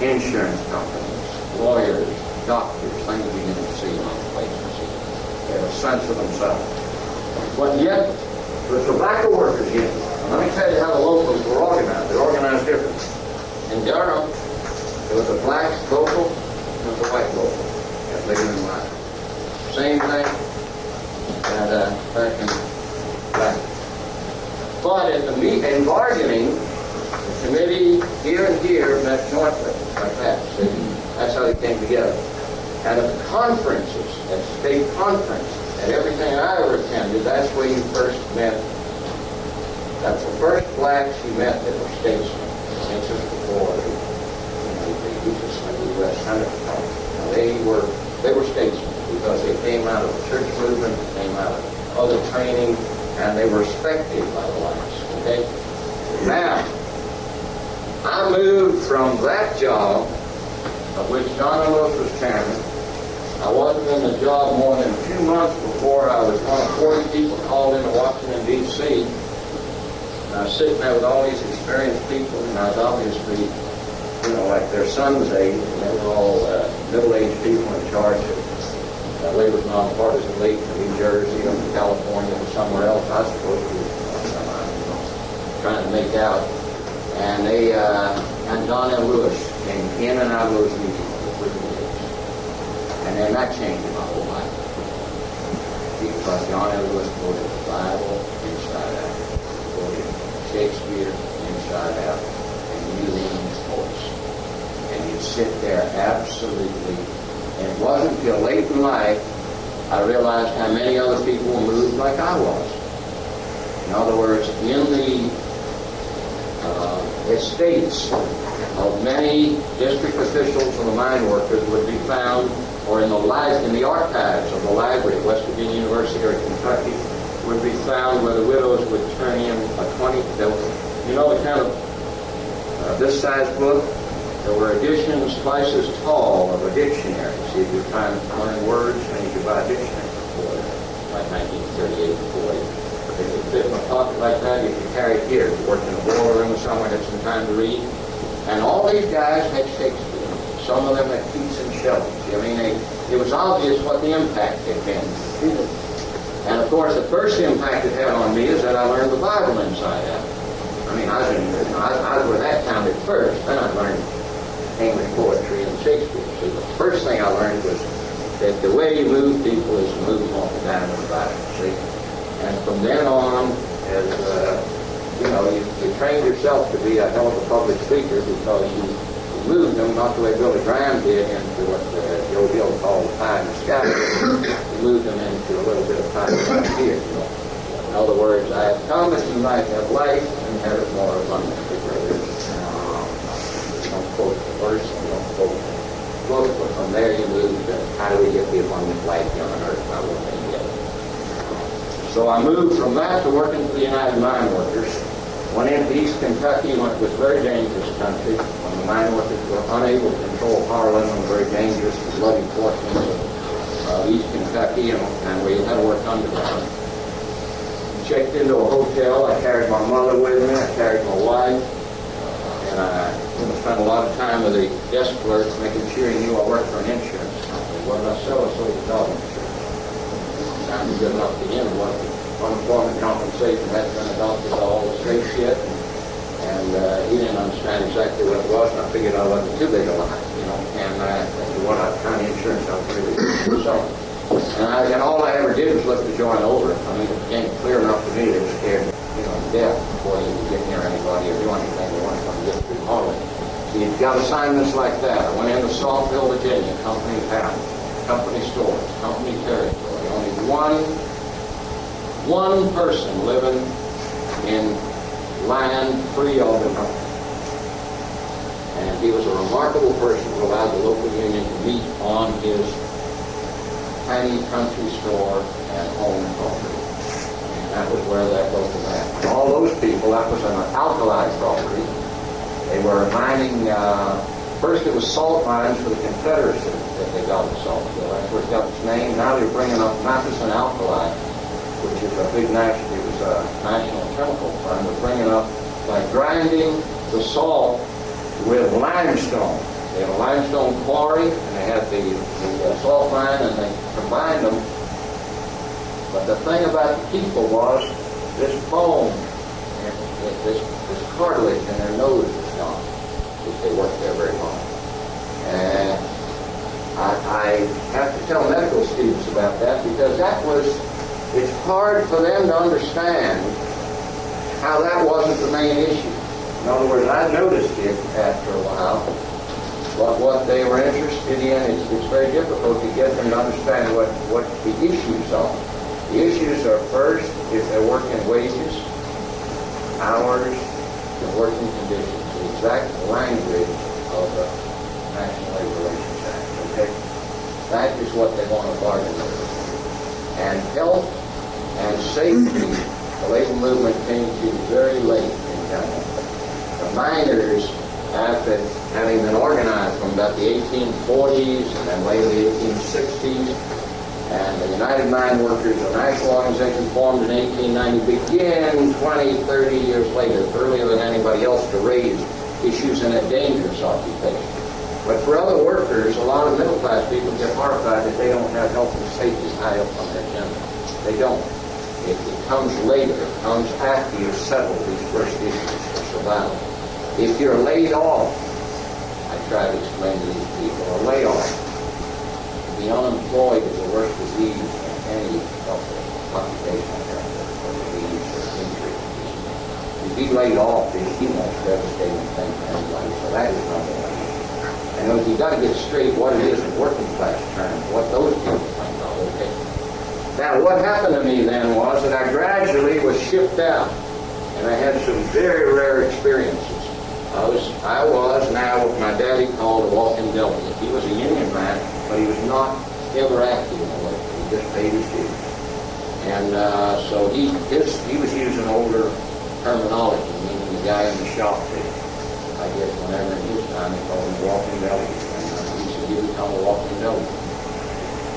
insurance companies, lawyers, doctors, things we didn't see on the places. They had a sense of themselves. But yet, it was the black workers union. Let me tell you how the locals were organized. They're organized differently. In Durham, there was a black local and there was a white local. That's bigger than mine. Same thing. And back in black. But in bargaining, the committee here and here met jointly, like that. See? That's how they came together. And at the conferences, at state conferences, at everything I ever attended, that's where you first met. That's the first blacks you met that were statesmen. Since before the U.S. Senate. They were statesmen because they came out of the church movement, came out of other training, and they were respected by the whites. Okay? Now, I moved from that job, of which John Lewis was chairman. I wasn't in the job more than 2 months before I was one of 40 people called into Washington, D.C. And I was sitting there with all these experienced people, and I was obviously, like their son's age, and they were all middle-aged people in charge of labor nonpartisan league from New Jersey or from California or somewhere else. I was supposed to be trying to make out. And and John L. Lewis came in and out of those meetings. And then that changed my whole life. Because John L. Lewis quoted the Bible inside out, quoted Shakespeare inside out, and you lean his voice. And you sit there absolutely. And it wasn't until late in life I realized how many other people moved like I was. In other words, in the estates of many district officials and the mine workers would be found, or in the archives of the library at West Virginia University or Kentucky, would be found where the widows would turn in a 20, the kind of this size book. There were editions twice as tall of a dictionary. See, if you're trying to learn words, then you could buy a dictionary for it, like 1938 or 40. If it fit in a pocket like that, you could carry it here. If you worked in a boiler room or somewhere, had some time to read. And all these guys had Shakespeare. Some of them had Keats and Shelley. I mean, it was obvious what the impact had been. And of course, the first impact it had on me is that I learned the Bible inside out. I mean, I was where that counted first. Then I learned English poetry and Shakespeare. So the first thing I learned was that the way you move people is to move them off the down in the Bible. See? And from then on, as you trained yourself to be a hell of a public speaker because you moved them, not the way Billy Graham did, into what Joe Hill called pie in the sky. You moved them into a little bit of pie right here. In other words, I have come that you might have life and have it more abundantly. Don't quote the verse, and don't quote the book, but from there you move to how do we get the abundant life here on earth? How will we get it? So I moved from that to working for the United Mine Workers. Went into East Kentucky, went to a very dangerous country when the mine workers were unable to control Harlan on the very dangerous and bloody portions of East Kentucky, and where you had to work underground. checked into a hotel. I carried my mother with me. I carried my wife. And I spent a lot of time with the desk clerk making sure he knew I worked for an insurance company. What did I sell? I sold the dog insurance. Sounded good enough to him. What unemployment compensation had been adopted all the straight shit. And he didn't understand exactly what it was. And I figured I wasn't too big a lie, you know. And what kind of insurance I was really selling. And all I ever did was lift the joint over. I mean, it became clear enough to me they were scared, you know, to death before they could get near anybody or do anything. They wanted to come get through Holland. So you've got assignments like that. I went into Saltville, Virginia, company house, company stores, company territory. Only one person living in land free of the company. And he was a remarkable person who allowed the local union to meet on his tiny country store and home property. And that was where that local man. All those people, that was an alkali property. They were mining, first it was salt mines for the Confederacy that they got in Saltville. That's where it got its name. Now they're bringing up Matheson Alkali, which is a big national, it was a national chemical firm. They're bringing up by grinding the salt with limestone. They had a limestone quarry, and they had the salt mine, and they combined them. But the thing about the people was this bone, this cartilage in their nose was gone, because they worked there very long. And I have to tell medical students about that, because it's hard for them to understand how that wasn't the main issue. In other words, I noticed it after a while. What they were interested in, it's very difficult to get them to understand what the issues are. The issues are, first, if they're working wages, hours, and working conditions, the exact language of the National Labor Relations Act, okay? That is what they want to bargain with. And health and safety, the labor movement came to very late in Canada. The miners, after having been organized from about the 1840s and then later the 1860s, and the United Mine Workers, a national organization formed in 1890, began 20, 30 years later, earlier than anybody else, to raise issues in a dangerous occupation. But for other workers, a lot of middle-class people get horrified that they don't have health and safety high up on their agenda. They don't. It comes later. It comes after you've settled these first issues for survival. If you're laid off, I try to explain to these people, a layoff, to be unemployed is the worst disease in any occupational or disease or injury. To be laid off is the most devastating thing for anybody, so that is number one. And you've got to get straight what it is in working class terms, what those people think of, okay? Now, what happened to me then was that I gradually was shipped out, and I had some very rare experiences. I was now what my daddy called a walking delegate. He was a union man, but he was not ever active in the work. He just paid his dues. And so he was using older terminology, meaning the guy in the shop that I guess whenever in his time they called him a walking delegate. And he said he would become a walking delegate.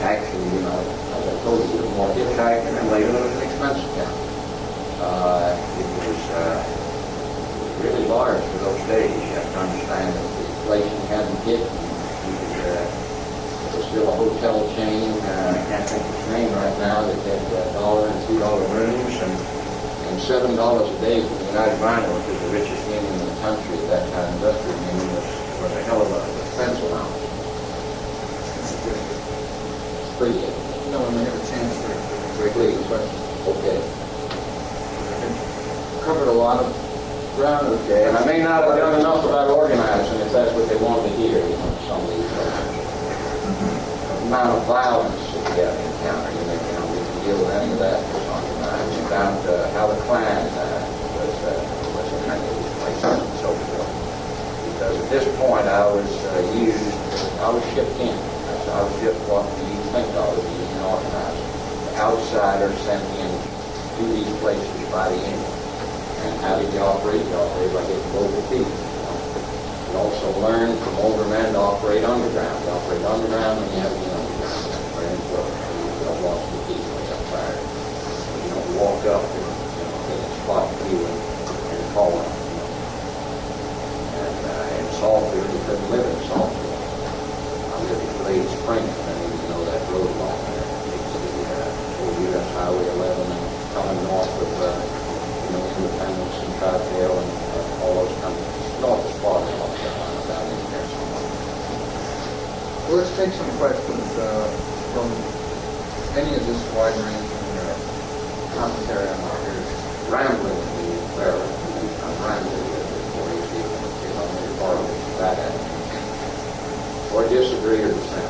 Actually, you know, as I told you, it was more hitchhiking, and later there was an expense account. It was really large for those days. You have to understand that the inflation hadn't hit. It was still a hotel chain. I can't think of its name right now. That had $1 and $2 rooms and $7 a day for the United Mine Workers, the richest union in the country at that time. Industrial union was a hell of a expense allowance. Pretty good. No, when we have a chance for Please. Okay. covered a lot of ground. Okay, and I may not have done enough about organizing if that's what they wanted to hear, you know, some of these folks. The amount of violence that we have encountered, we can deal with any of that for some time. About how the Klan was in many of these places and so forth. Because at this point I was shipped in. I was just what you think of as being organized. The outsider sent in to these places by the English. And how did you operate? You operate by getting local people. You also learn from older men to operate underground. You operate underground when you have to be underground. That's very important. You don't lost the people. You got fired. You don't walk up and take some questions from any of this wide-ranging commentary on our hearings. Rambling would be better. I'm rambling before you see you're part of that end. Or disagree or dissent.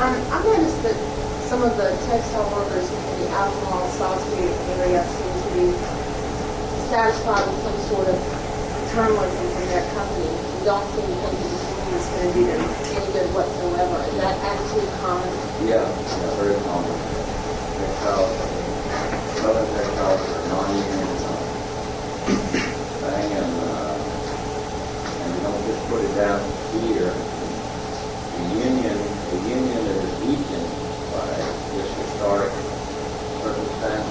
I've noticed that some of the textile workers in the alcohol, Salisbury area seem to be satisfied with some sort of journalism from their company. You don't seem to think that this union is going to do them any good whatsoever. Is that attitude common? Yeah, very common. Textiles, southern textiles are non-union thing, and you don't just put it down here. The union is weakened by this historic circumstance,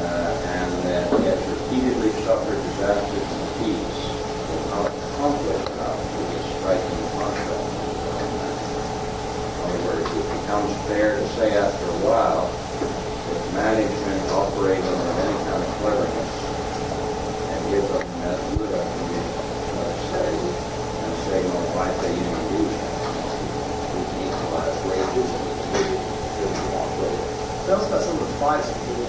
and that it has repeatedly suffered disasters and defeats without conflict enough to be striking contrast. In other words, it becomes fair to say after a while that management operating with any kind of cleverness and give them that good signal like they even do. We can equalize wages and wages shouldn't walk with it. Tell us about some of the fights that you were in.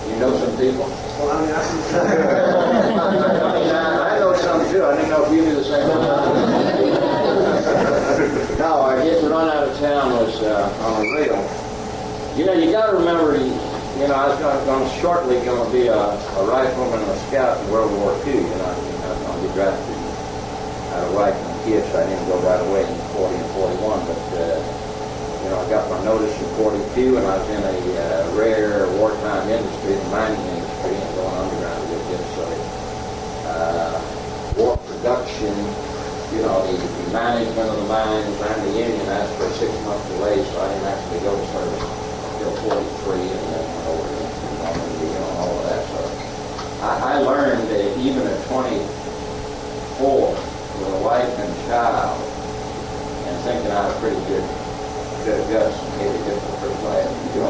You know some people? Well, I mean, I know some too. I didn't know if you knew the same one. No, I guess the run out of town was on a rail. You know, you got to remember, I was shortly going to be a rifleman and a scout in World War II. I was going to be drafted out of rifleman kids, so I didn't go right away in 40 and 41. But, I got my notice in 42, and I was in a rare wartime industry, the mining industry, and going underground a little bit. So, war production, the management of the mines and the union asked for a 6-month delay, so I didn't actually go to service until 43, and then went over to Normandy and all of that. So I learned that even at 24, with a wife and child, and thinking I had a pretty good guts and made a difference for class,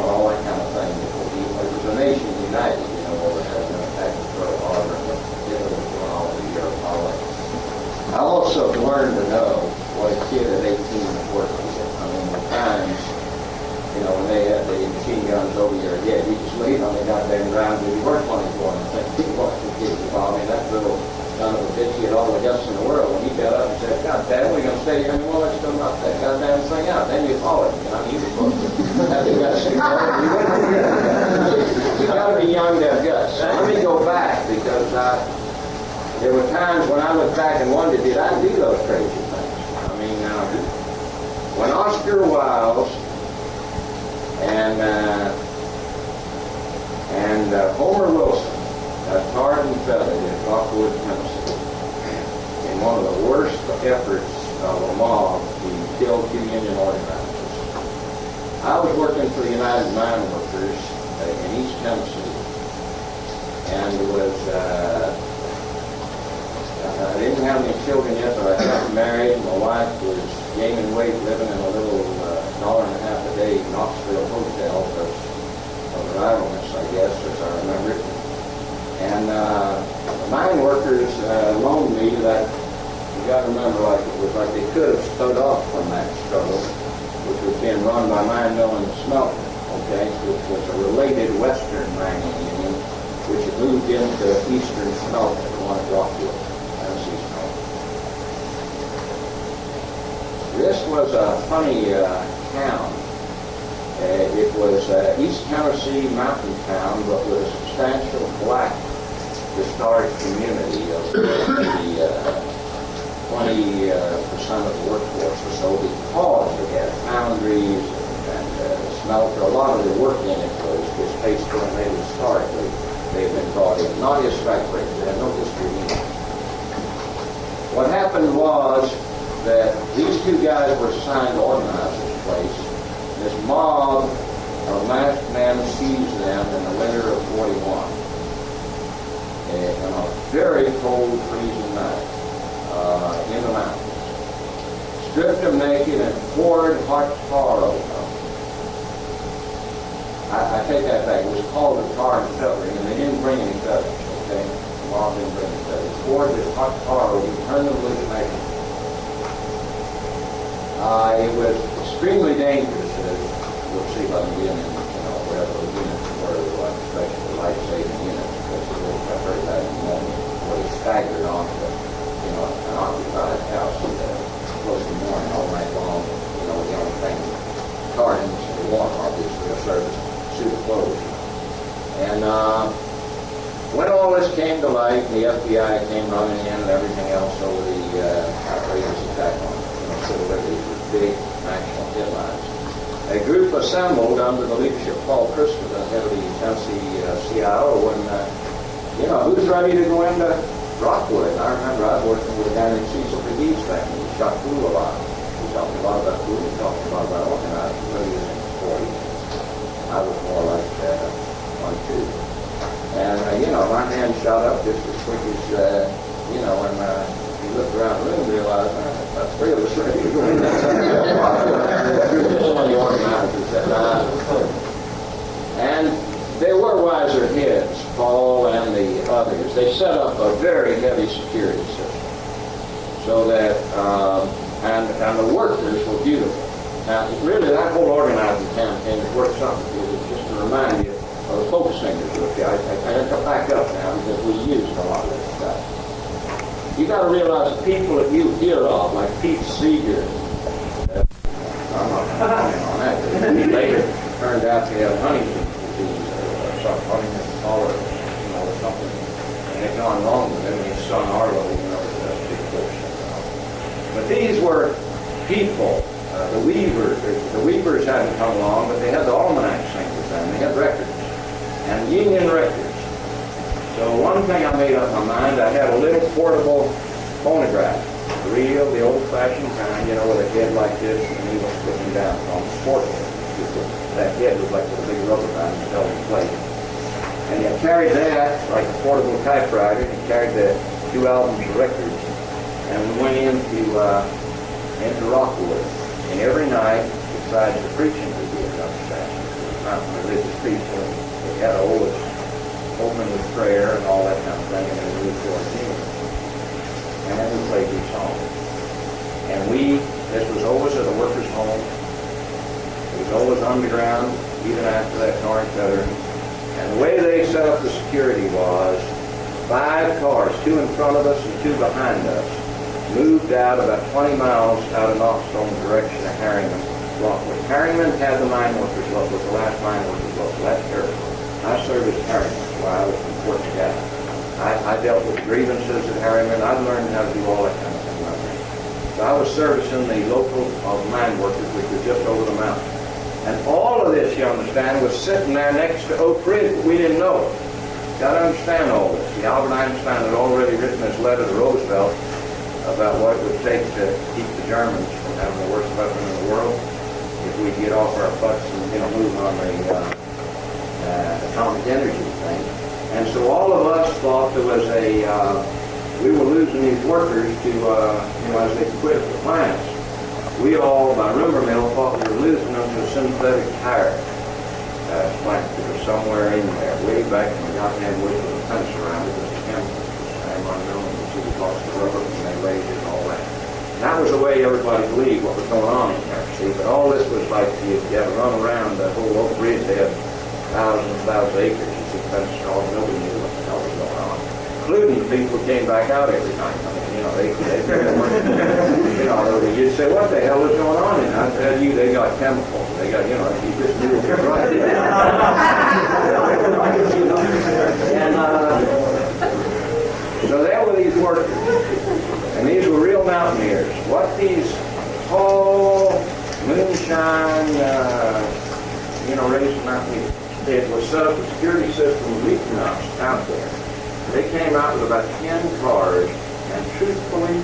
all that kind of thing. It was a nation united, over having an attack of Pearl Harbor, and it was going all over Europe, all that. I also learned to know what a kid at 18 was working with. I mean, the times, when they had the machine guns over your head, you just leave on the goddamn ground and you weren't money for them. I think people watching kids involved. I mean, that little son of a bitch, he had all the guts in the world. When he got up and said, God damn, we're going to stay here anymore, let's go knock that goddamn thing out. Then you follow it. You were supposed to have the guts. You got to be young to have guts. So let me go back, because there were times when I looked back and wondered, did I do those crazy things? I mean, when Oscar Wilde and Homer Wilson got tarred and feathered in Rockwood, Tennessee, in one of the worst efforts of a mob to kill 2 union organizers. I was working for the United Mine Workers in East Tennessee, and I didn't have any children yet, but I got married. My wife was gaining weight, living in a little $1.50 a day Knoxville hotel because of her idleness, I guess, as I remember it. And the mine workers loaned me that, you got to remember, it was like they could have stood off from that struggle, which was being run by Mine Mill and Smelter, which was a related Western mining union, which had moved into Eastern Smelter, the one at Rockwood, Tennessee Smelter. This was a funny town. It was East Tennessee mountain town, but with a substantial black historic community of maybe 20% of the workforce or so, because they had foundries and smelter. A lot of the work in it was based on maybe historically they've been brought in, not as strike breakers. They had no history either. What happened was that these 2 guys were assigned to organize this place. This mob of masked men seized them in the winter of 41 on a very cold, freezing night in the mountains. Stripped them naked and poured hot tar over them. I take that back. It was called the tar and feathering, and they didn't bring any feathers, The mob didn't bring any feathers. Poured this hot tar over them, turned them loose naked. It was extremely dangerous, as you'll see by the unit, wherever the units were, like especially life-saving units, because it was a very bad moment where they staggered onto, an occupied house close to morning all night long. The only thing, cartons, and warm, obviously, a service suit of clothes. And when all this came to light, the FBI came running in and everything else over the outrageous attack on civil liberties with big national headlines. A group assembled under the leadership of Paul Christopher, the head of the Tennessee CIO, and who's ready to go into Rockwood? And I remember I was working with a guy named Cecil McGee's family. He shot pool a lot. He talked a lot about pool. He talked a lot about organizing, but he was in his 40s. I was more like 22. And, my hand shot up just as quick as, when you looked around the room and realized, that's three of us ready to go in. So many organizers that and they were wiser heads, Paul and the others. They set up a very heavy security system so that, and the workers were beautiful. Now, really, that whole organizing campaign is worth something. Just to remind you of the folk singers with you. I have to back up now because we used a lot of this stuff. You got to realize the people that you hear of, like Pete Seeger, I'm not commenting on that, but he later turned out to have Huntington's disease or something, Huntington's or something, and it gone wrong with him, and his son Arlo, that's big bullshit. But these were people. The Weavers hadn't come along, but they had the almanac singers and they had records, and union records. So one thing I made up my mind, I had a little portable phonograph, the old-fashioned kind, with a head like this, and he was looking down on the sport. That head was like a big rubber band that held in place. And he carried that like a portable typewriter, and he carried the 2 albums of records, and we went into Rockwood. And every night, besides the preaching we did upstairs, not religious people, we had always open with prayer and all that kind of thing, and then we would go sing. And then we played these songs. And this was always at a worker's home. It was always underground, even after that orange veteran. And the way they set up the security was 5 cars, 2 in front of us and 2 behind us, moved out about 20 miles out of Knoxstone direction of Harriman, Rockwood. Harriman had the mine workers local, the last mine workers local. That's terrible. I served at Harriman, so I was an important guy. I dealt with grievances at Harriman. I learned how to do all that kind of thing right there. So I was servicing the local mine workers, which was just over the mountain. And all of this, you understand, was sitting there next to Oak Ridge, but we didn't know it. Got to understand all this. See, Albert Einstein had already written his letter to Roosevelt about what it would take to keep the Germans from having the worst weapon in the world if we get off our butts and move on the atomic energy thing. And so all of us thought there was we were losing these workers to as they quit the plants. We all, by rumor mill, thought we were losing them to a synthetic tire plant that was somewhere in there, way back in the goddamn woods with a fence around it, with the chemicals. Across the river, and they raised it and all that. And that was the way everybody believed what was going on in there, see. But all this was like you had to run around the whole Oak Ridge. They had thousands of acres. You see fences all, nobody knew what the hell was going on. Including the people who came back out every night. I mean, they you'd say, what the hell is going on? And I tell you, they got chemicals. They got, you just knew it was right. So there were these workers, and these were real mountaineers. What these tall, moonshine, raised mountaineers did was set up a security system of Equinox out there. They came out with about 10 cars, and truthfully,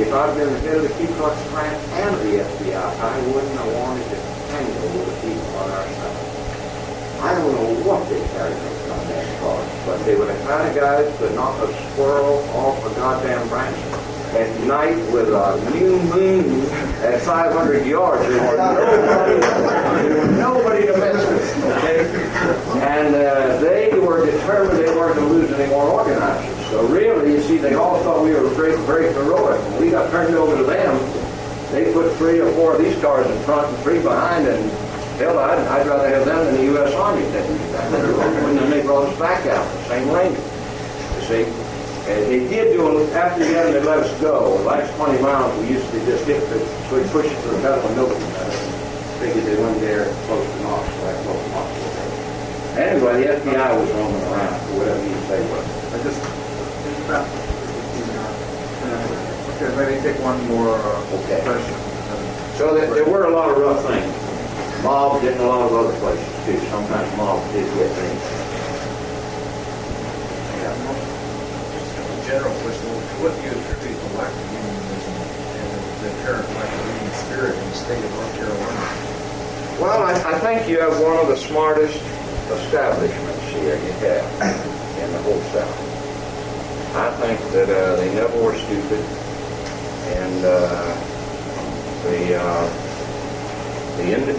if I'd been the head of the Ku Klux Klan and the FBI, I wouldn't have wanted to tangle with the people on our side. I don't know what they carried on that car, but they were the kind of guys that knock a squirrel off a goddamn branch at night with a new moon at 500 yards. There was nobody to mess with, okay? And they were determined they weren't going to lose any more organizers. So really, you see, they all thought we were very, very heroic. When we got turned over to them, They put 3 or 4 of these cars in front and 3 behind, and hell, I'd rather have them than the U.S. Army. And then they brought us back out, the same Ranger. You see? And they did do, after the end, they let us go. The last 20 miles, we used to just hit the, so we pushed it to the pedal and nobody figured they went there close to Knoxville, like close to Knoxville. Anyway, the FBI was roaming around, or whatever you say was. I just, okay, maybe take one more Okay. question. So there were a lot of rough things. Mob did in a lot of other places too. Sometimes mob did get things. General question, what do you attribute the lack of unionism and the apparent lack of union spirit in the state of North Carolina? Well, I think you have one of the smartest establishments here you have in the whole South. I think that they never were stupid, and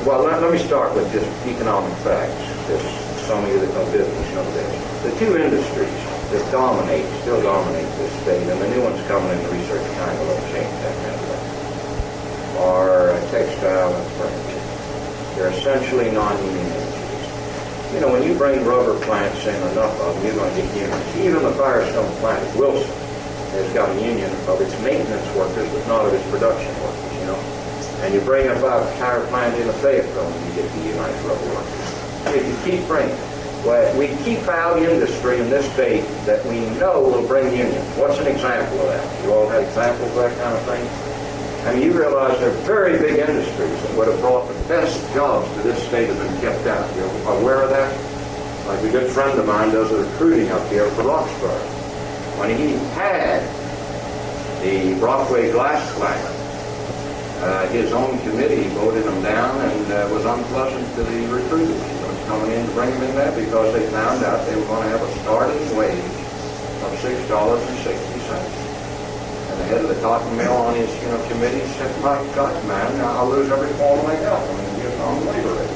well, let me start with just economic facts. Just some of you that know business know this. The 2 industries that still dominate this state, and the new ones coming in the research kind of will change that kind of thing, are textile and furniture. They're essentially non-union industries. You know, when you bring rubber plants in enough of them, you're going to get unions. Even the Firestone plant at Wilson has got a union of its maintenance workers, but not of its production workers, you know. And you bring up a tire plant in a Fayetteville, and you get the United Rubber Workers. If you keep bringing, well, we keep out industry in this state that we know will bring unions. What's an example of that? You all have examples of that kind of thing? I mean, you realize there are very big industries that would have brought the best jobs to this state have been kept out. You're aware of that? Like a good friend of mine does the recruiting up here for Roxbury. When he had the Brockway glass plant, his own committee voted him down, and was unpleasant to the recruiters coming in to bring him in there because they found out they were going to have a starting wage of $6.60. And the head of the cotton mill on his committee said, "My God, man, I'll lose every form I got. I mean, you're on the labor rate."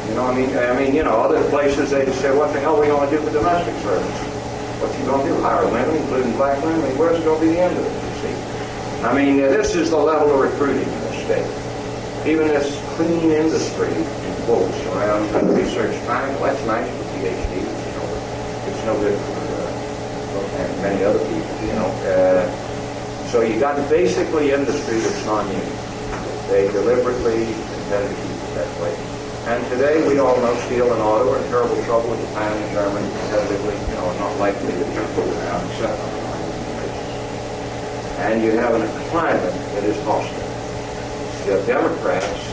You know, I mean, you know, other places they just say, "What the hell are we going to do for domestic service? What you going to do? Hire women, including black women? I mean, where's it going to be the end of it?" You see? I mean, this is the level of recruiting in this state. Even this clean industry, in quotes, around research time, well, that's nice for PhDs, you know, but it's no good for many other people, you know. So you got basically industry that's non-union. They deliberately intend to keep it that way. And today, we all know steel and auto are in terrible trouble with Japan and Germany competitively, you know, not likely to be pulled out except on a non-union basis. And you have a climate that is hostile. You have Democrats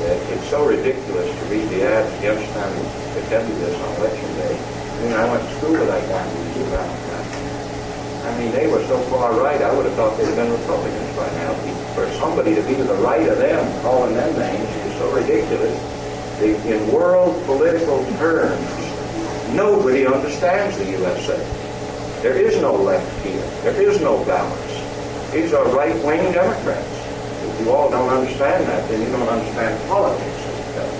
that it's so ridiculous to read the ads against them to tell you this on election day. I mean, I went to school with that guy who was a Democrat. I mean, they were so far right, I would have thought they'd have been Republicans by now. For somebody to be to the right of them, calling them names, is so ridiculous. In world political terms, nobody understands the USA. There is no left here. There is no balance. These are right-wing Democrats. If you all don't understand that, then you don't understand politics.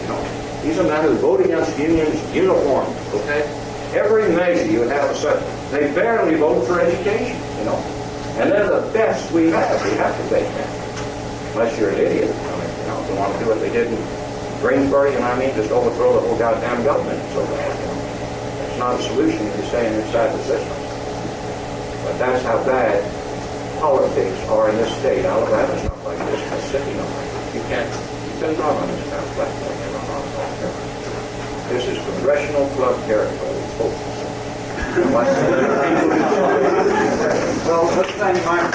You know, these are men who vote against unions uniformly, okay? Every measure you have a certain. They barely vote for education, you know. And they're the best we have. We have to take them. Unless you're an idiot. I mean, you know, they want to do what they did in Greensboro, you know what I mean? Just overthrow the whole goddamn government. So bad, you know. It's not a solution if you're staying inside the system. But that's how bad politics are in this state. Alabama's not like this. Mississippi not like this. You can't run on this kind of platform. This is congressional club territory, folks. Well, let's thank Mike.